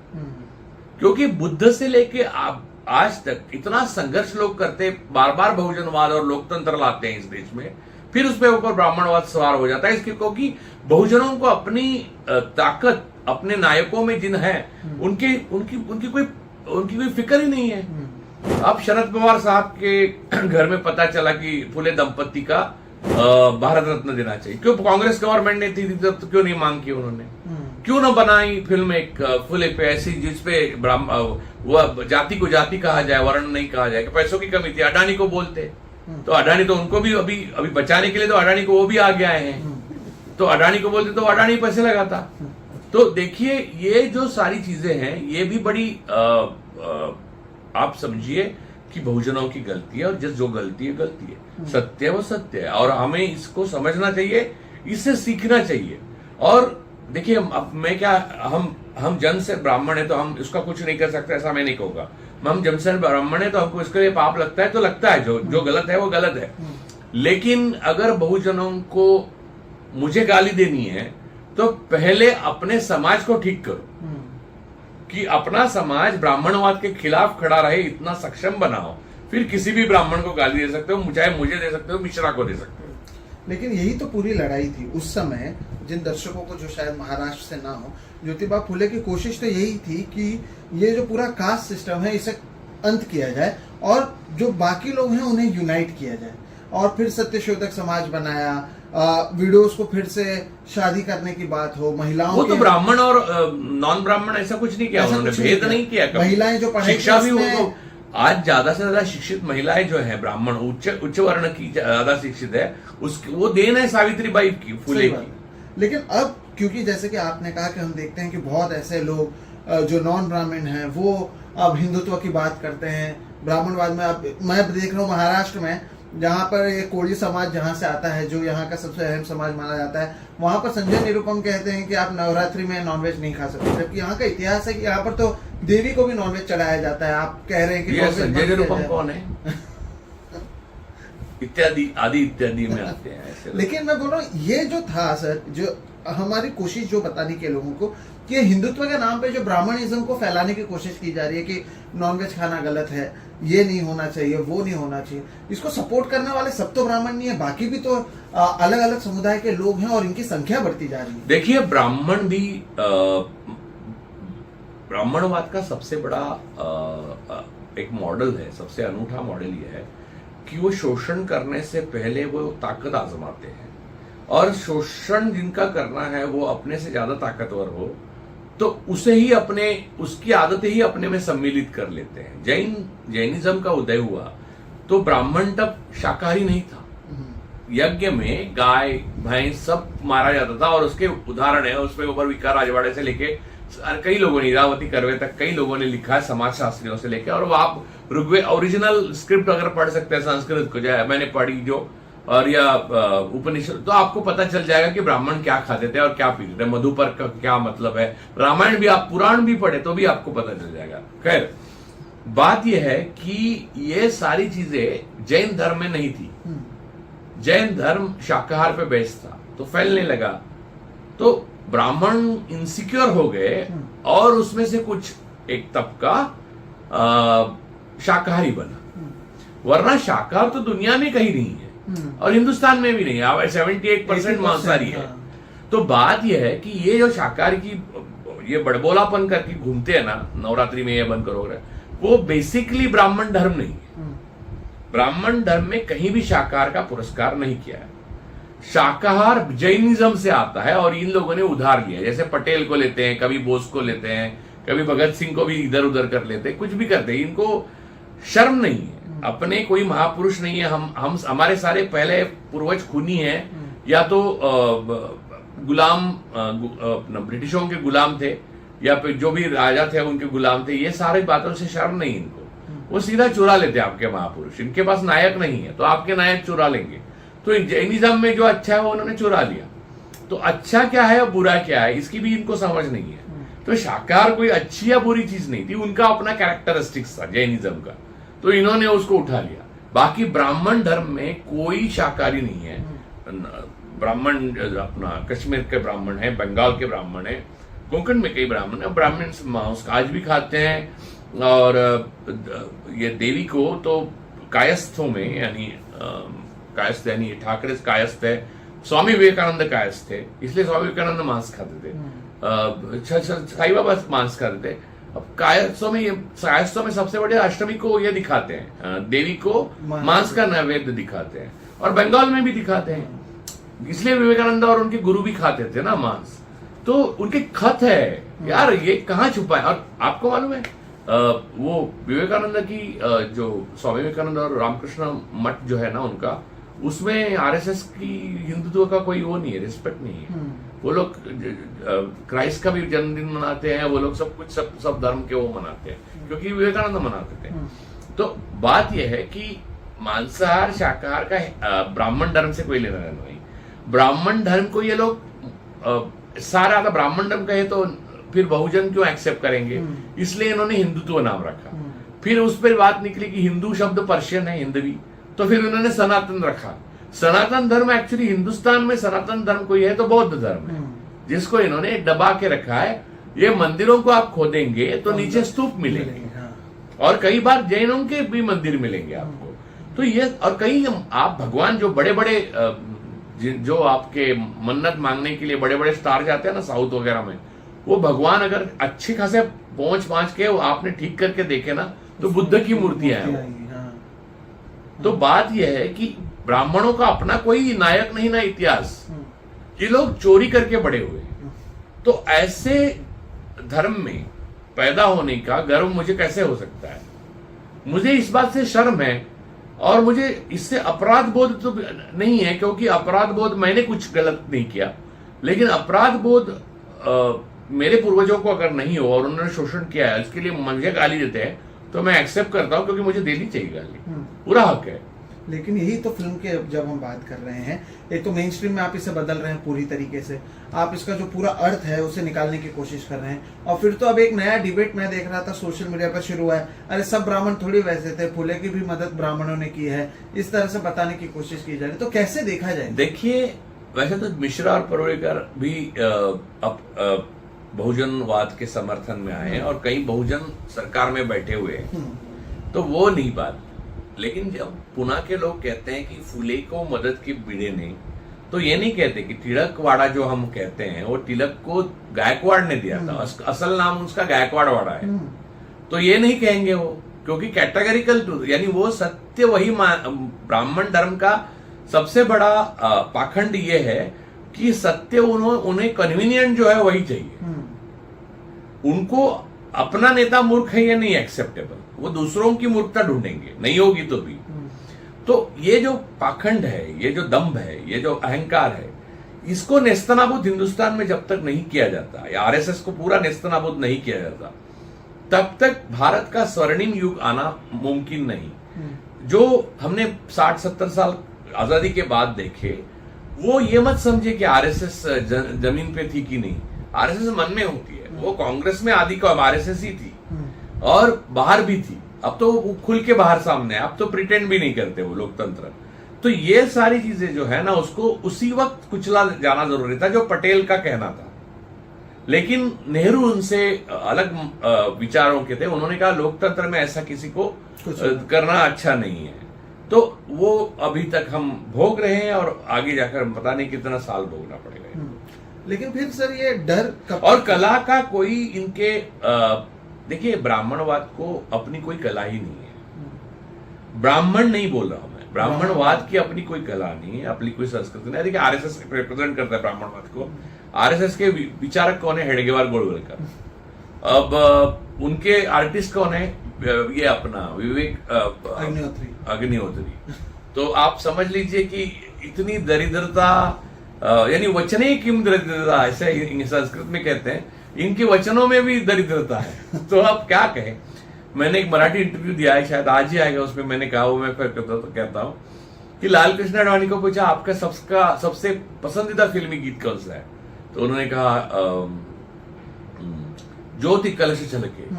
क्योंकि बुद्ध से लेके आज तक इतना संघर्ष लोग करते, बार बार बहुजनवाद और लोकतंत्र लाते हैं इस देश में, फिर उस पर ऊपर ब्राह्मणवाद सवार हो जाता है। इसके क्योंकि बहुजनों को अपनी ताकत, अपने नायकों में जिन है, उनकी कोई फिक्र ही नहीं है। अब शरद पवार साहब के घर में पता चला कि फुले दंपत्ति का भारत रत्न देना चाहिए, क्यों कांग्रेस गवर्नमेंट ने थी तब तो क्यों नहीं मांग की उन्होंने? क्यों न बनाई फिल्म एक फुले पे ऐसी जिसपे वो जाति को जाति कहा जाए, वर्ण नहीं कहा जाए? पैसों की कमी थी, अडानी को बोलते, तो अडानी तो उनको भी अभी बचाने के लिए तो अडानी को वो भी आगे आए हैं, तो अडानी को बोलते तो अडानी पैसे लगाता। तो देखिए ये जो सारी चीजें हैं, ये भी बड़ी आप समझिए कि बहुजनों की गलती है, और जो गलती है सत्य है वो सत्य है, और हमें इसको समझना चाहिए, इससे सीखना चाहिए। और देखिए अब मैं क्या, हम जन्म से ब्राह्मण है तो हम इसका कुछ नहीं कर सकते, ऐसा मैं नहीं कहूंगा। हम जन्म से ब्राह्मण है तो हमको इसके लिए पाप लगता है तो लगता है, जो गलत है वो गलत है। लेकिन अगर बहुजनों को मुझे गाली देनी है तो पहले अपने समाज को ठीक करो, कि अपना समाज ब्राह्मणवाद के खिलाफ खड़ा रहे, इतना सक्षम बनाओ, फिर किसी भी ब्राह्मण को गाली दे सकते हो, चाहे मुझे दे सकते हो, मिश्रा को दे सकते हो। लेकिन यही तो पूरी लड़ाई थी उस समय, जिन दर्शकों को जो शायद महाराष्ट्र से ना हो, ज्योतिबा फुले की कोशिश तो यही थी कि ये जो पूरा कास्ट सिस्टम है इसे अंत किया जाए, और जो बाकी लोग हैं उन्हें यूनाइट किया जाए। और फिर सत्यशोधक समाज बनाया, वीडियोस को फिर से शादी करने की बात हो, महिलाओं वो तो ब्राह्मण और नॉन ब्राह्मण ऐसा कुछ नहीं किया उन्होंने, भेद नहीं किया। महिलाएं जो पढ़ाई, शिक्षा भी वो आज ज्यादा से ज्यादा शिक्षित महिलाएं जो है, ब्राह्मण उच्च वर्ण की ज्यादा शिक्षित है, उसकी वो देन है सावित्रीबाई की, फुले की। लेकिन अब क्योंकि जैसे कि आपने कहा कि हम देखते हैं कि बहुत ऐसे लोग जो नॉन ब्राह्मण हैं वो अब हिंदुत्व की बात करते हैं, ब्राह्मणवाद में। अब मैं देख रहा हूँ महाराष्ट्र में, जहाँ पर ये कोली समाज जहाँ से आता है, जो यहाँ का सबसे अहम समाज माना जाता है, वहां पर संजय निरुपम कहते हैं कि आप नवरात्रि में नॉनवेज नहीं खा सकते, जबकि यहाँ का इतिहास है कि यहाँ पर तो देवी को भी नॉनवेज चढ़ाया जाता है। आप कह रहे हैं कि संजय निरुपम कौन है? इत्यादि आदि इत्यादि में आते हैं ऐसे। लेकिन मैं बोल रहा हूँ ये जो था सर, जो हमारी कोशिश जो बताने के लोगों को कि हिंदुत्व के नाम पे जो ब्राह्मणिज्म को फैलाने की कोशिश की जा रही है कि नॉनवेज खाना गलत है, ये नहीं होना चाहिए, वो नहीं होना चाहिए, इसको सपोर्ट करने वाले सब तो ब्राह्मण नहीं है, बाकी भी तो अलग अलग समुदाय के लोग हैं और इनकी संख्या बढ़ती जा रही है। देखिए ब्राह्मण भी ब्राह्मणवाद का सबसे बड़ा एक मॉडल है, सबसे अनूठा मॉडल ये है कि वो शोषण करने से पहले वो ताकत आजमाते हैं, और शोषण जिनका करना है वो अपने से ज्यादा ताकतवर हो तो उसे ही उसकी आदतें ही अपने में सम्मिलित कर लेते हैं। जैनिज्म का उदय हुआ तो ब्राह्मण तब शाकाहारी नहीं था, यज्ञ में गाय भैंस सब मारा जाता था, और उसके उदाहरण है उसमें ऊपर विकार राजवाड़े से लेके कई लोगों ने, इरावती कर्वे तक कई लोगों ने लिखा है, समाज शास्त्रियों से लेकर। और वो आप ऋग्वेद ओरिजिनल स्क्रिप्ट अगर पढ़ सकते हैं संस्कृत को, जो मैंने पढ़ी, जो और या उपनिषद, तो आपको पता चल जाएगा कि ब्राह्मण क्या खाते थे और क्या पीते थे, मधुपर का क्या मतलब है। रामायण भी आप पुराण भी पढ़े तो भी आपको पता चल जाएगा। खैर, बात यह है कि ये सारी चीजें जैन धर्म में नहीं थी। जैन धर्म शाकाहार पे बेस्ड था, तो फैलने लगा, तो ब्राह्मण इनसिक्योर हो गए और उसमें से कुछ एक तबका शाकाहारी बना। वरना शाकाहार तो दुनिया में कहीं नहीं है और हिंदुस्तान में भी नहीं है, 78% मांसाहारी है। तो बात यह है कि ये जो शाकाहारी की ये बड़बोलापन करके घूमते हैं ना, नवरात्रि में ये बंद करो, वो बेसिकली ब्राह्मण धर्म नहीं है। ब्राह्मण धर्म में कहीं भी शाकाहार का पुरस्कार नहीं किया है। शाकाहार जैनिज्म से आता है और इन लोगों ने उधार लिया। जैसे पटेल को लेते हैं, कभी बोस को लेते हैं, कभी भगत सिंह को भी इधर उधर कर लेते हैं, कुछ भी करते हैं। इनको शर्म नहीं है, अपने कोई महापुरुष नहीं है। हम हमारे सारे पहले पूर्वज खूनी हैं, या तो गुलाम ब्रिटिशों के गुलाम थे, या फिर जो भी राजा थे उनके गुलाम थे। ये सारी बातों से शर्म नहीं इनको, वो सीधा चुरा लेते हैं आपके महापुरुष। इनके पास नायक नहीं है तो आपके नायक चुरा लेंगे। तो जैनिज्म में जो अच्छा है वो उन्होंने चुरा लिया। तो अच्छा क्या है और बुरा क्या है इसकी भी इनको समझ नहीं है। तो शाकाहार कोई अच्छी या बुरी चीज नहीं थी, उनका अपना कैरेक्टरिस्टिक्स था जैनिज्म का, तो इन्होंने उसको उठा लिया। बाकी ब्राह्मण धर्म में कोई शाकाहारी नहीं है। ब्राह्मण अपना कश्मीर के ब्राह्मण है, बंगाल के ब्राह्मण है, कोंकण में कई ब्राह्मण है। ब्राह्मण मांस आज भी खाते हैं। और ये देवी को तो कायस्थों में, यानी कायस्थ यानी ठाकरे कायस्थ है, स्वामी विवेकानंद कायस्थ थे, इसलिए स्वामी विवेकानंद मांस खाते थे। साई बाबा मांस खाते थे। अब कायस्थों में सबसे बड़े अष्टमी को ये दिखाते हैं, देवी को मांस का नैवेद्य दिखाते हैं, और बंगाल में भी दिखाते हैं। इसलिए विवेकानंद और उनके गुरु भी खाते थे ना मांस। तो उनके खत है यार, ये कहाँ छुपा है। और आपको मालूम है वो विवेकानंद की जो स्वामी विवेकानंद और रामकृष्ण मठ जो है ना उनका, उसमें आरएसएस की हिंदुत्व का कोई वो नहीं है, रिस्पेक्ट नहीं है। वो लोग क्राइस्ट का भी जन्मदिन मनाते हैं, वो लोग सब कुछ सब धर्म के वो मनाते हैं, क्योंकि विवेकानंद मनाते थे। तो बात यह है कि मांसाहार शाकाहार का ब्राह्मण धर्म से कोई लेना देना नहीं। ब्राह्मण धर्म को ये लोग सारा आता ब्राह्मण धर्म कहे तो फिर बहुजन क्यों एक्सेप्ट करेंगे, इसलिए इन्होंने हिंदुत्व नाम रखा। फिर उस पर बात निकली कि हिंदू शब्द पर्शियन है, हिंदवी, तो फिर उन्होंने सनातन रखा। सनातन धर्म एक्चुअली हिंदुस्तान में सनातन धर्म कोई है तो बौद्ध धर्म है, जिसको इन्होंने दबा के रखा है। ये मंदिरों को आप खोदेंगे तो नीचे स्तूप मिलेंगे, और कई बार जैनों के भी मंदिर मिलेंगे आपको। तो ये, और कई आप भगवान जो बड़े बड़े जो आपके मन्नत मांगने के लिए बड़े बड़े स्टार जाते हैं ना साउथ वगैरह में, वो भगवान अगर अच्छे खासे पहुंच के आपने ठीक करके देखे ना तो बुद्ध की मूर्तियां हैं। तो बात यह है कि ब्राह्मणों का अपना कोई नायक नहीं ना इतिहास, ये लोग चोरी करके बड़े हुए। तो ऐसे धर्म में पैदा होने का गर्व मुझे कैसे हो सकता है। मुझे इस बात से शर्म है, और मुझे इससे अपराध बोध तो नहीं है, क्योंकि अपराध बोध मैंने कुछ गलत नहीं किया। लेकिन अपराध बोध मेरे पूर्वजों को अगर नहीं हो और उन्होंने शोषण किया है, इसके लिए मुझे गाली देते हैं तो मैं एक्सेप्ट करता हूं, क्योंकि मुझे देनी चाहिए गाली, पूरा हक है। लेकिन यही तो फिल्म के जब हम बात कर रहे हैं, एक तो मेन स्ट्रीम में आप इसे बदल रहे हैं पूरी तरीके से, आप इसका जो पूरा अर्थ है उसे निकालने की कोशिश कर रहे हैं। और फिर तो अब एक नया डिबेट मैं देख रहा था सोशल मीडिया पर शुरू हुआ है, अरे सब ब्राह्मण थोड़ी वैसे थे, फुले की भी मदद ब्राह्मणों ने की है, इस तरह से बताने की कोशिश की जा रही है। तो कैसे देखा जाए? देखिए, वैसे तो मिश्रा और परोड़ेकर भी बहुजनवाद के समर्थन में आए हैं, और कई बहुजन सरकार में बैठे हुए हैं, तो वो नहीं बात। लेकिन जब पुणे के लोग कहते हैं कि फुले को मदद की भिड़े ने, तो ये नहीं कहते कि तिलकवाड़ा जो हम कहते हैं वो तिलक को गायकवाड़ ने दिया था, असल नाम उसका गायकवाड़ वाड़ा है। तो ये नहीं कहेंगे वो, क्योंकि कैटेगरिकल ट्रूथ, यानी वो सत्य वही ब्राह्मण धर्म का सबसे बड़ा पाखंड ये है कि सत्य उन्हें कन्वीनियंट जो है वही चाहिए। उनको अपना नेता मूर्ख है ये नहीं एक्सेप्टेबल, वो दूसरों की मूर्खता ढूंढेंगे, नहीं होगी तो भी। तो ये जो पाखंड है, ये जो दम्भ है, ये जो अहंकार है, इसको नेस्तनाबूद हिंदुस्तान में जब तक नहीं किया जाता, या आरएसएस को पूरा नेस्तनाबूद नहीं किया जाता, तब तक भारत का स्वर्णिम युग आना मुमकिन नहीं। जो हमने 60-70 साल आजादी के बाद देखे, वो ये मत समझे कि आरएसएस जमीन पे थी कि नहीं। आरएसएस मन में होती है, वो कांग्रेस में आदि को आरएसएस ही थी और बाहर भी थी। अब तो वो खुल के बाहर सामने है, अब तो प्रिटेंड भी नहीं करते वो लोकतंत्र। तो ये सारी चीजें जो है ना, उसको उसी वक्त कुचला जाना जरूरी था, जो पटेल का कहना था। लेकिन नेहरू उनसे अलग विचारों के थे। उन्होंने कहा लोकतंत्र में ऐसा किसी को करना अच्छा नहीं है। तो वो अभी तक हम भोग रहे हैं और आगे जाकर पता नहीं कितना साल भोगना पड़ेगा। लेकिन फिर सर ये डर कब और कला का कोई इनके देखिए, ब्राह्मणवाद को अपनी कोई कला ही नहीं है। ब्राह्मण नहीं बोल रहा हूं मैं, ब्राह्मणवाद की अपनी कोई कला नहीं है, अपनी कोई संस्कृति नहीं है। देखिए आरएसएस रिप्रेजेंट करता है ब्राह्मणवाद को। आरएसएस के विचारक कौन है? हेडगेवार गोलवलकर। अब उनके आर्टिस्ट कौन है? ये अपना विवेक अग्निहोत्री। तो आप समझ लीजिए कि इतनी दरिद्रता, यानी वचने किम दरिद्रता, ऐसे संस्कृत में कहते हैं, इनके वचनों में भी दरिद्रता है। तो आप क्या कहें। मैंने एक मराठी इंटरव्यू दिया है, शायद आज ही आएगा, उसमें मैंने कहा, वो मैं फिर कहता हूं कि लाल कृष्ण अडवाणी को पूछा आपका सबसे पसंदीदा फिल्मी गीत कौन सा है? तो उन्होंने कहा ज्योति कलश छलके।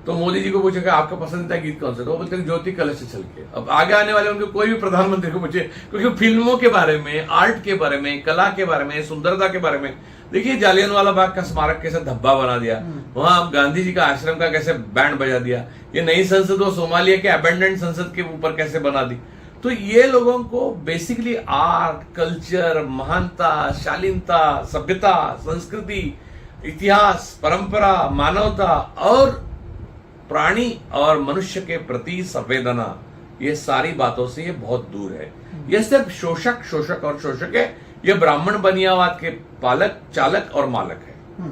तो मोदी जी को पूछा कि आपका पसंदीदा गीत कौन सा? तो वो बोलते हैं ज्योति कलश छलके। अब आगे आने वाले उनको कोई भी प्रधानमंत्री को पूछे, क्योंकि फिल्मों के बारे में, आर्ट के बारे में, कला के बारे में, सुंदरता के बारे में, देखिए जालियनवाला बाग का स्मारक कैसे धब्बा बना दिया, वहां गांधी जी का आश्रम का कैसे बैंड बजा दिया, ये नई संसद वो सोमालिया के अबेंडेंट संसद के ऊपर कैसे बना दी। तो ये लोगों को बेसिकली आर्ट, कल्चर, महानता, शालीनता, सभ्यता, संस्कृति, इतिहास, परंपरा, मानवता और प्राणी और मनुष्य के प्रति संवेदना, ये सारी बातों से ये बहुत दूर है। ये सिर्फ शोषक और शोषक है। ये ब्राह्मण बनियावाद के पालक, चालक और मालक है।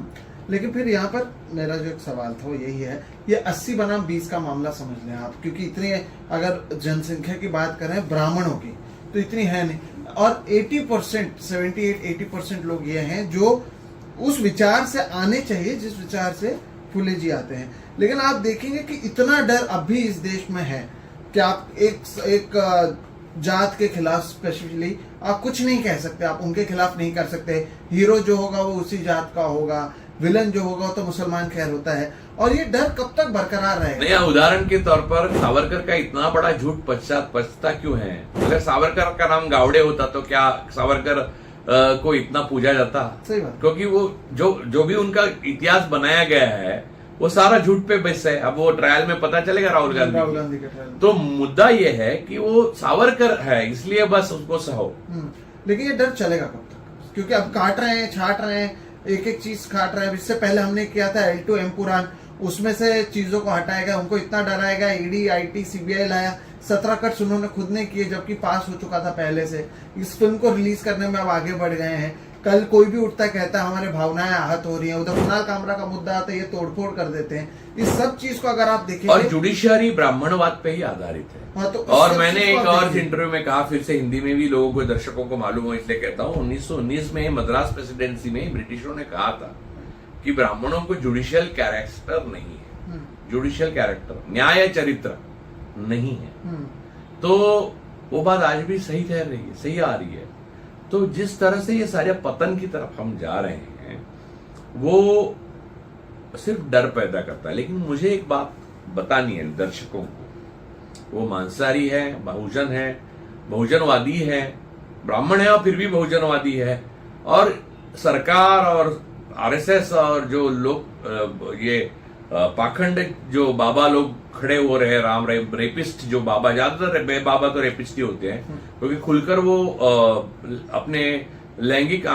लेकिन फिर यहाँ पर मेरा जो एक सवाल था वो यही है, ये 80 बनाम 20 का मामला समझ लें आप, क्योंकि इतनी अगर जनसंख्या की बात करें ब्राह्मणों की तो इतनी है नहीं, और 80%, 78-80% लोग ये हैं जो उस विचार से आने चाहिए जिस विचार से फुले जी आते हैं। लेकिन आप देखेंगे कि इतना डर अब भी इस देश में है कि आप एक जात के खिलाफ स्पेसिफिकली आप कुछ नहीं कह सकते, आप उनके खिलाफ नहीं कर सकते। हीरो जो होगा वो उसी जात का होगा, विलन जो होगा तो मुसलमान खैर होता है, और ये डर कब तक बरकरार रहेगा? नहीं, उदाहरण के तौर पर सावरकर का इतना बड़ा झूठ पछता क्यों है? अगर सावरकर का नाम गावड़े होता तो क्या सावरकर को इतना पूजा जाता? सही बात। क्योंकि वो जो भी उनका इतिहास बनाया गया है वो सारा झूठ पे बेस है। अब वो ट्रायल में पता चलेगा राहुल गांधी का ट्रायल। तो मुद्दा ये है कि वो सावरकर है, इसलिए बस उसको सहो। लेकिन ये डर चलेगा कब तक? क्योंकि अब काट रहे हैं, छाट रहे हैं, एक एक चीज काट रहे हैं। इससे पहले हमने किया था L2M पुराण, उसमें से चीजों को हटाया गया, उनको इतना डराया गया, ईडी, IT, CBI लाया, 17 कट्स उन्होंने खुद ने किए जबकि पास हो चुका था पहले से। इस फिल्म को रिलीज करने में अब आगे बढ़ गए हैं। कल कोई भी उठता है कहता है हमारे भावनाएं आहत हो रही हैं, उधर कुणाल कामरा का मुद्दा आता है, ये तोड़फोड़ कर देते हैं। इस सब चीज को अगर आप देखेंगे, और जुडिशियरी ब्राह्मणवाद पे ही आधारित है। हाँ, तो और मैंने एक और इंटरव्यू में कहा, फिर से हिंदी में भी लोगों को, दर्शकों को मालूम हो इसलिए कहता हूँ, 1919 में मद्रास प्रेसिडेंसी में ब्रिटिशों ने कहा था कि ब्राह्मणों को जुडिशियल कैरेक्टर नहीं है, जुडिशियल कैरेक्टर, न्याय चरित्र नहीं है। तो वो बात आज भी सही ठहर रही है, सही आ रही है। तो जिस तरह से ये सारे पतन की तरफ हम जा रहे हैं वो सिर्फ डर पैदा करता है। लेकिन मुझे एक बात बतानी है दर्शकों को, वो मांसाहारी है, बहुजन है, बहुजनवादी है, ब्राह्मण है और फिर भी बहुजनवादी है, और सरकार और आरएसएस और जो लोग ये पाखंड जो बाबा लोग खड़े हो रहे हैं, राम रेपिस्ट जो बाबा, ज्यादातर बाबा तो रेपिस्ट ही होते हैं, क्योंकि खुलकर वो अपने लैंगिक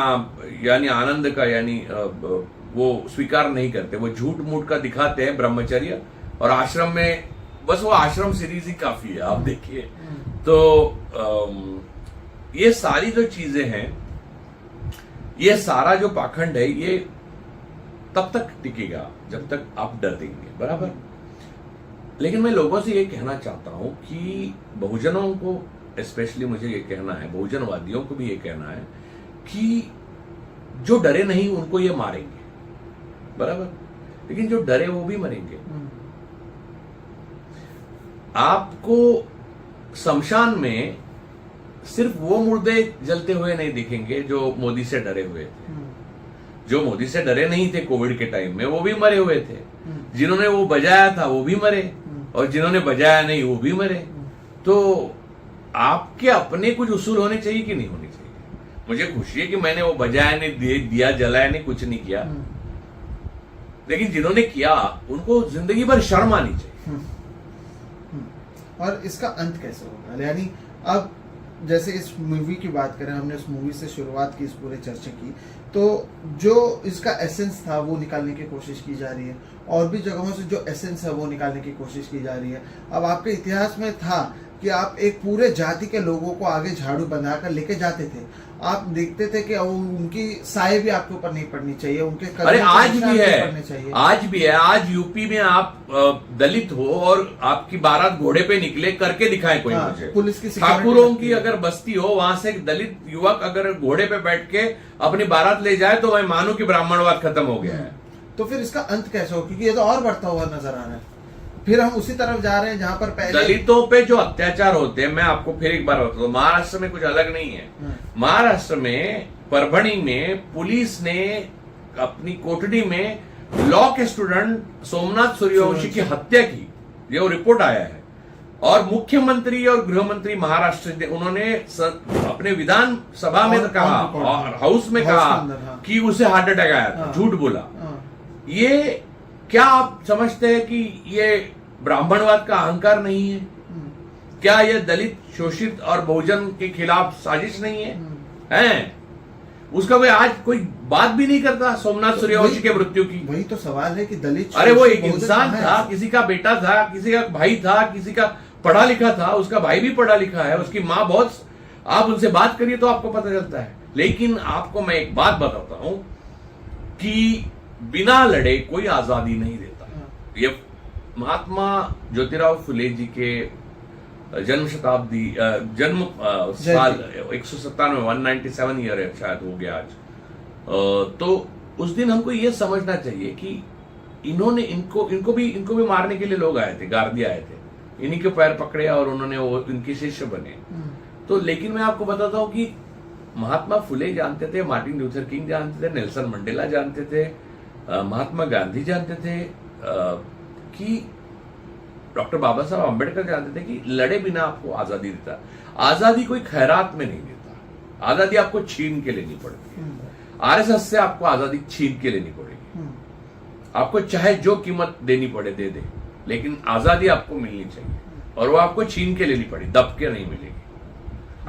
यानी आनंद का यानी वो स्वीकार नहीं करते, वो झूठ मूठ का दिखाते हैं ब्रह्मचर्य, और आश्रम में बस वो आश्रम सीरीज ही काफी है, आप देखिए। तो ये सारी जो चीजें हैं, ये सारा जो पाखंड है, ये तब तक टिकेगा जब तक आप डरेंगे, बराबर। लेकिन मैं लोगों से ये कहना चाहता हूं कि बहुजनों को, स्पेशली मुझे ये कहना है, बहुजनवादियों को भी ये कहना है कि जो डरे नहीं उनको ये मारेंगे, बराबर, लेकिन जो डरे वो भी मरेंगे। आपको शमशान में सिर्फ वो मुर्दे जलते हुए नहीं दिखेंगे जो मोदी से डरे हुए थे। जो मोदी से डरे नहीं थे कोविड के टाइम में, वो भी मरे हुए थे। जिन्होंने वो बजाया था वो भी मरे, और जिन्होंने बजाया नहीं वो भी मरे। तो आपके अपने कुछ उसूल होने चाहिए कि नहीं होने चाहिए? मुझे खुशी है कि मैंने वो बजाया नहीं, दिया जलाया नहीं, कुछ नहीं किया, लेकिन जिन्होंने किया उनको जिंदगी भर शर्म आनी चाहिए। और इसका अंत कैसे होगा? यानी अब जैसे इस मूवी की बात करें, हमने उस मूवी से शुरुआत की, इस पूरे चर्चा की, तो जो इसका एसेंस था वो निकालने की कोशिश की जा रही है, और भी जगहों से जो एसेंस है वो निकालने की कोशिश की जा रही है। अब आपके इतिहास में था कि आप एक पूरे जाति के लोगों को आगे झाड़ू बनाकर लेके जाते थे, आप देखते थे कि उनकी साए भी आपके ऊपर नहीं पड़नी चाहिए, उनके अरे आज भी है, चाहिए। आज भी है। आज यूपी में आप दलित हो और आपकी बारात घोड़े पे निकले, करके दिखाए कोई मुझे। पुलिस की ठाकुरों की अगर बस्ती हो, वहां से एक दलित युवक अगर घोड़े पे बैठ के अपनी बारात ले जाए तो मैं मानूं कि ब्राह्मणवाद खत्म हो गया है। तो फिर इसका अंत कैसे हो? क्योंकि ये तो और बढ़ता हुआ नजर आ रहा है। फिर हम उसी तरफ जा रहे हैं जहां पर पहले दलितों पे जो अत्याचार होते हैं, मैं आपको फिर एक बार बताता हूं, महाराष्ट्र में कुछ अलग नहीं है। महाराष्ट्र में परभणी में पुलिस ने अपनी कोठड़ी में लॉ के स्टूडेंट सोमनाथ सूर्यवंशी की हत्या की, ये वो रिपोर्ट आया है। और मुख्यमंत्री और गृह मंत्री महाराष्ट्र उन्होंने अपने विधान सभा में कहा और हाउस में कहा कि उसे हार्ट अटैक आया था, झूठ बोला। ये क्या आप समझते हैं कि ये ब्राह्मणवाद का अहंकार नहीं है? क्या यह दलित शोषित और बहुजन के खिलाफ साजिश नहीं है? उसका कोई आज कोई बात भी नहीं करता सोमनाथ सूर्यवंशी के मृत्यु की। वही तो सवाल है कि दलित, अरे वो एक इंसान था, किसी का बेटा था, किसी का भाई था, किसी का पढ़ा लिखा था, उसका भाई भी पढ़ा लिखा है, उसकी माँ बहुत, आप उनसे बात करिए तो आपको पता चलता है। लेकिन आपको मैं एक बात बताता हूं कि बिना लड़े कोई आजादी नहीं देता। ये महात्मा ज्योतिराव फुले जी के जन्म शताब्दी जन्म साल 197 ईयर है शायद हो गया आज। तो उस दिन हमको ये समझना चाहिए कि इन्होंने इनको भी मारने के लिए लोग आए थे, गार्दी आए थे, इन्हीं के पैर पकड़े और उन्होंने वो इनके शिष्य बने। तो लेकिन मैं आपको बताता हूं कि महात्मा फुले जानते थे, मार्टिन लूथर किंग जानते थे, नेल्सन मंडेला जानते थे, महात्मा गांधी जानते थे, कि डॉक्टर बाबा साहब अम्बेडकर जानते थे कि लड़े बिना आपको आजादी देता। आजादी कोई खैरात में नहीं देता, आजादी आपको छीन के लेनी पड़ती है। आरएसएस से आपको आजादी छीन के लेनी पड़ेगी, आपको चाहे जो कीमत देनी पड़े दे दे, लेकिन आजादी आपको मिलनी चाहिए, और वो आपको छीन के लेनी पड़ी, दब के नहीं मिलेगी।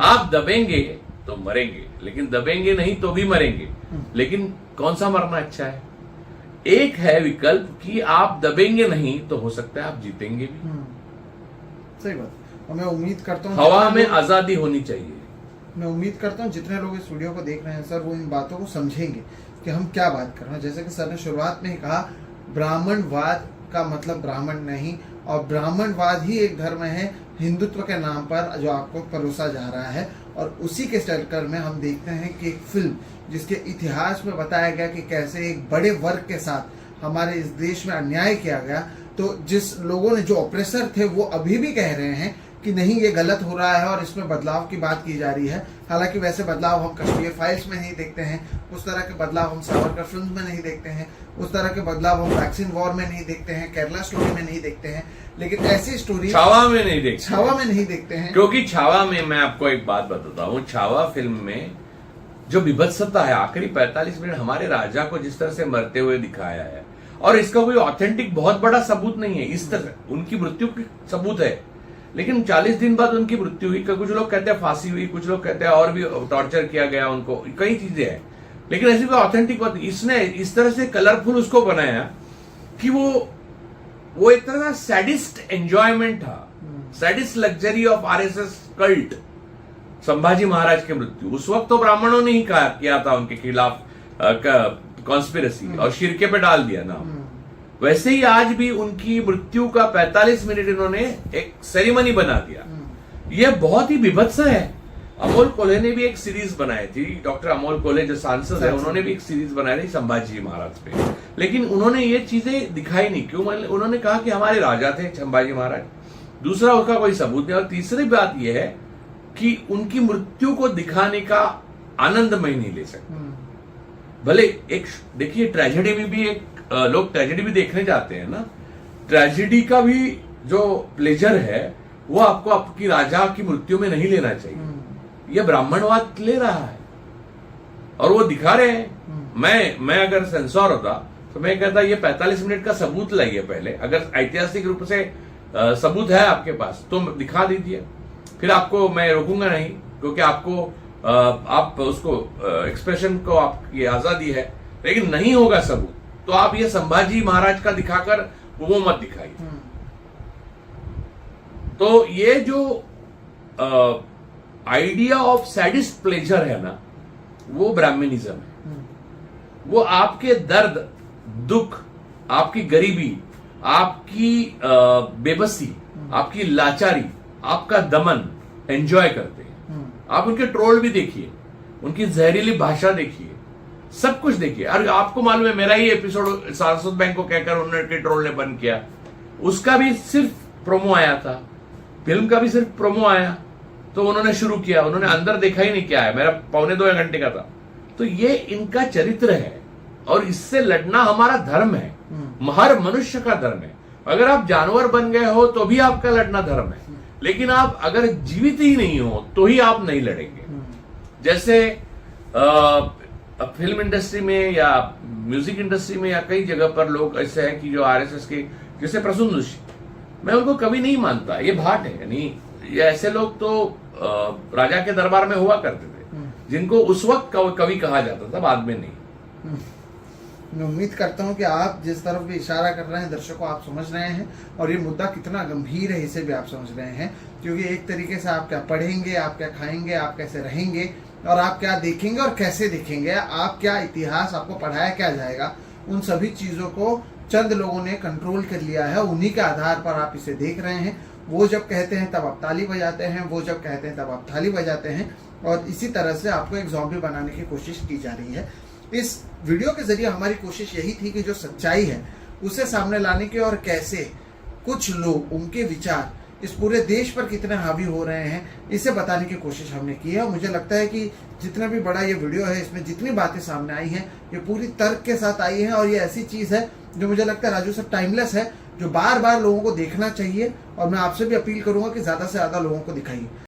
आप दबेंगे तो मरेंगे, लेकिन दबेंगे नहीं तो भी मरेंगे। लेकिन कौन सा मरना अच्छा है? एक है विकल्प कि आप दबेंगे नहीं तो हो सकता है आप जीतेंगे भी। सही बात। और मैं उम्मीद करता हूँ हवा में आजादी होनी चाहिए। मैं उम्मीद करता हूँ जितने लोग इस वीडियो को देख रहे हैं सर, वो इन बातों को समझेंगे कि हम क्या बात कर रहे हैं। जैसे कि सर ने शुरुआत में ही कहा, ब्राह्मणवाद का मतलब ब्राह्मण नहीं, और ब्राह्मणवाद ही एक धर्म है हिंदुत्व के नाम पर जो आपको परोसा जा रहा है। और उसी के चक्कर में हम देखते हैं कि एक फिल्म जिसके इतिहास में बताया गया कि कैसे एक बड़े वर्ग के साथ हमारे इस देश में अन्याय किया गया, तो जिस लोगों ने, जो ऑपरेसर थे, वो अभी भी कह रहे हैं कि नहीं ये गलत हो रहा है और इसमें बदलाव की बात की जा रही है। हालांकि वैसे बदलाव हम कश्मीर फाइल्स में नहीं देखते हैं, उस तरह के बदलाव हम सावरकर फिल्म में नहीं देखते हैं, उस तरह के बदलाव हम वैक्सीन वॉर में नहीं देखते हैं, केरला स्टोरी में नहीं देखते हैं, लेकिन ऐसी स्टोरी छावा में नहीं देखते, छावा में नहीं देखते हैं। क्योंकि छावा में, मैं आपको एक बात बताता हूँ, छावा फिल्म में जो विभत्सता है, आखिरी 45 मिनट हमारे राजा को जिस तरह से मरते हुए दिखाया है, और इसका कोई ऑथेंटिक बहुत बड़ा सबूत नहीं है। इस तरह उनकी मृत्यु की सबूत है, लेकिन 40 दिन बाद उनकी मृत्यु हुई। कुछ लोग कहते हैं फांसी हुई, कुछ लोग कहते हैं और भी टॉर्चर किया गया उनको, कई चीजें हैं, लेकिन ऐसी कोई ऑथेंटिक बात नहीं। इसने इस तरह से कलरफुल उसको बनाया कि वो एक तरह का सैडिस्ट एंजॉयमेंट था, sadist luxury of RSS cult. Sambhaji Maharaj की मृत्यु उस वक्त तो ब्राह्मणों ने ही किया था उनके खिलाफ कॉन्स्पिरेसी, और शिरके पे डाल दिया ना। वैसे ही आज भी उनकी मृत्यु का 45 मिनट इन्होंने एक सेरेमनी बना दिया। यह बहुत ही विभत्स है। अमोल कोल्हे ने भी एक सीरीज बनाई थी, डॉक्टर अमोल कोल्हे जो सांसद है, उन्होंने भी एक सीरीज बनाई थी संभाजी महाराज पे, लेकिन उन्होंने ये चीजें दिखाई नहीं। क्यों? उन्होंने कहा कि हमारे राजा थे संभाजी महाराज, दूसरा उसका कोई सबूत नहीं, और तीसरी बात यह है कि उनकी मृत्यु को दिखाने का आनंद मैं नहीं ले सकता। भले एक देखिए ट्रेजेडी में भी एक लोग ट्रेजेडी भी देखने जाते हैं ना, ट्रेजेडी का भी जो प्लेजर है वो आपको आपकी राजा की मृत्यु में नहीं लेना चाहिए। ये ब्राह्मणवाद ले रहा है और वो दिखा रहे हैं। मैं अगर सेंसर होता तो मैं कहता ये 45 मिनट का सबूत लाइए पहले, अगर ऐतिहासिक रूप से सबूत है आपके पास तो दिखा दीजिए, फिर आपको मैं रोकूंगा नहीं, क्योंकि आपको आप उसको एक्सप्रेशन को आपकी आजादी है। लेकिन नहीं होगा सबूत तो आप ये संभाजी महाराज का दिखाकर वो मत दिखाइए। तो ये जो आइडिया ऑफ सैडिस्ट प्लेजर है ना, वो ब्राह्मणिज्म है। वो आपके दर्द, दुख, आपकी गरीबी, आपकी बेबसी, आपकी लाचारी, आपका दमन एंजॉय करते हैं। आप उनके ट्रोल भी देखिए, उनकी जहरीली भाषा देखिए, सब कुछ देखिए। और आपको मालूम है मेरा ही एपिसोड सारस्वत बैंक को कहकर उन्होंने ट्रोल ने बंद किया, उसका भी सिर्फ प्रोमो आया था, फिल्म का भी सिर्फ प्रोमो आया तो उन्होंने शुरू किया, उन्होंने अंदर देखा ही नहीं क्या है। मेरा 1.25 घंटे का था। तो ये इनका चरित्र है और इससे लड़ना हमारा धर्म है, हर मनुष्य का धर्म है। अगर आप जानवर बन गए हो तो भी आपका लड़ना धर्म है, लेकिन आप अगर जीवित ही नहीं हो तो ही आप नहीं लड़ेंगे। जैसे फिल्म इंडस्ट्री में या म्यूजिक इंडस्ट्री में या कई जगह पर लोग ऐसे हैं कि जो आरएसएस के, जैसे प्रसून जोशी, मैं उनको कभी नहीं मानता, ये भाट है। यानी ये ऐसे लोग तो राजा के दरबार में हुआ करते थे, जिनको उस वक्त कवि कहा जाता था, बाद में नहीं। मैं उम्मीद करता हूं कि आप जिस तरफ भी इशारा कर रहे हैं दर्शकों, आप समझ रहे हैं और ये मुद्दा कितना गंभीर है इसे भी आप समझ रहे हैं। क्योंकि एक तरीके से आप क्या पढ़ेंगे, आप क्या खाएंगे, आप कैसे रहेंगे और आप क्या देखेंगे और कैसे देखेंगे, आप क्या इतिहास आपको पढ़ाया क्या जाएगा, उन सभी चीज़ों को चंद लोगों ने कंट्रोल कर लिया है। उन्हीं के आधार पर आप इसे देख रहे हैं। वो जब कहते हैं तब आप ताली बजाते हैं, वो जब कहते हैं तब आप थाली बजाते हैं, और इसी तरह से आपको एक ज़ॉम्बी बनाने की कोशिश की जा रही है। इस वीडियो के जरिए हमारी कोशिश यही थी कि जो सच्चाई है उसे सामने लाने की, और कैसे कुछ लोग, उनके विचार इस पूरे देश पर कितने हावी हो रहे हैं, इसे बताने की कोशिश हमने की है। और मुझे लगता है कि जितना भी बड़ा ये वीडियो है, इसमें जितनी बातें सामने आई हैं ये पूरी तर्क के साथ आई हैं, और ये ऐसी चीज़ है जो मुझे लगता है राजू सर टाइमलेस है, जो बार बार लोगों को देखना चाहिए। और मैं आपसे भी अपील करूंगा कि ज़्यादा से ज़्यादा लोगों को दिखाइए।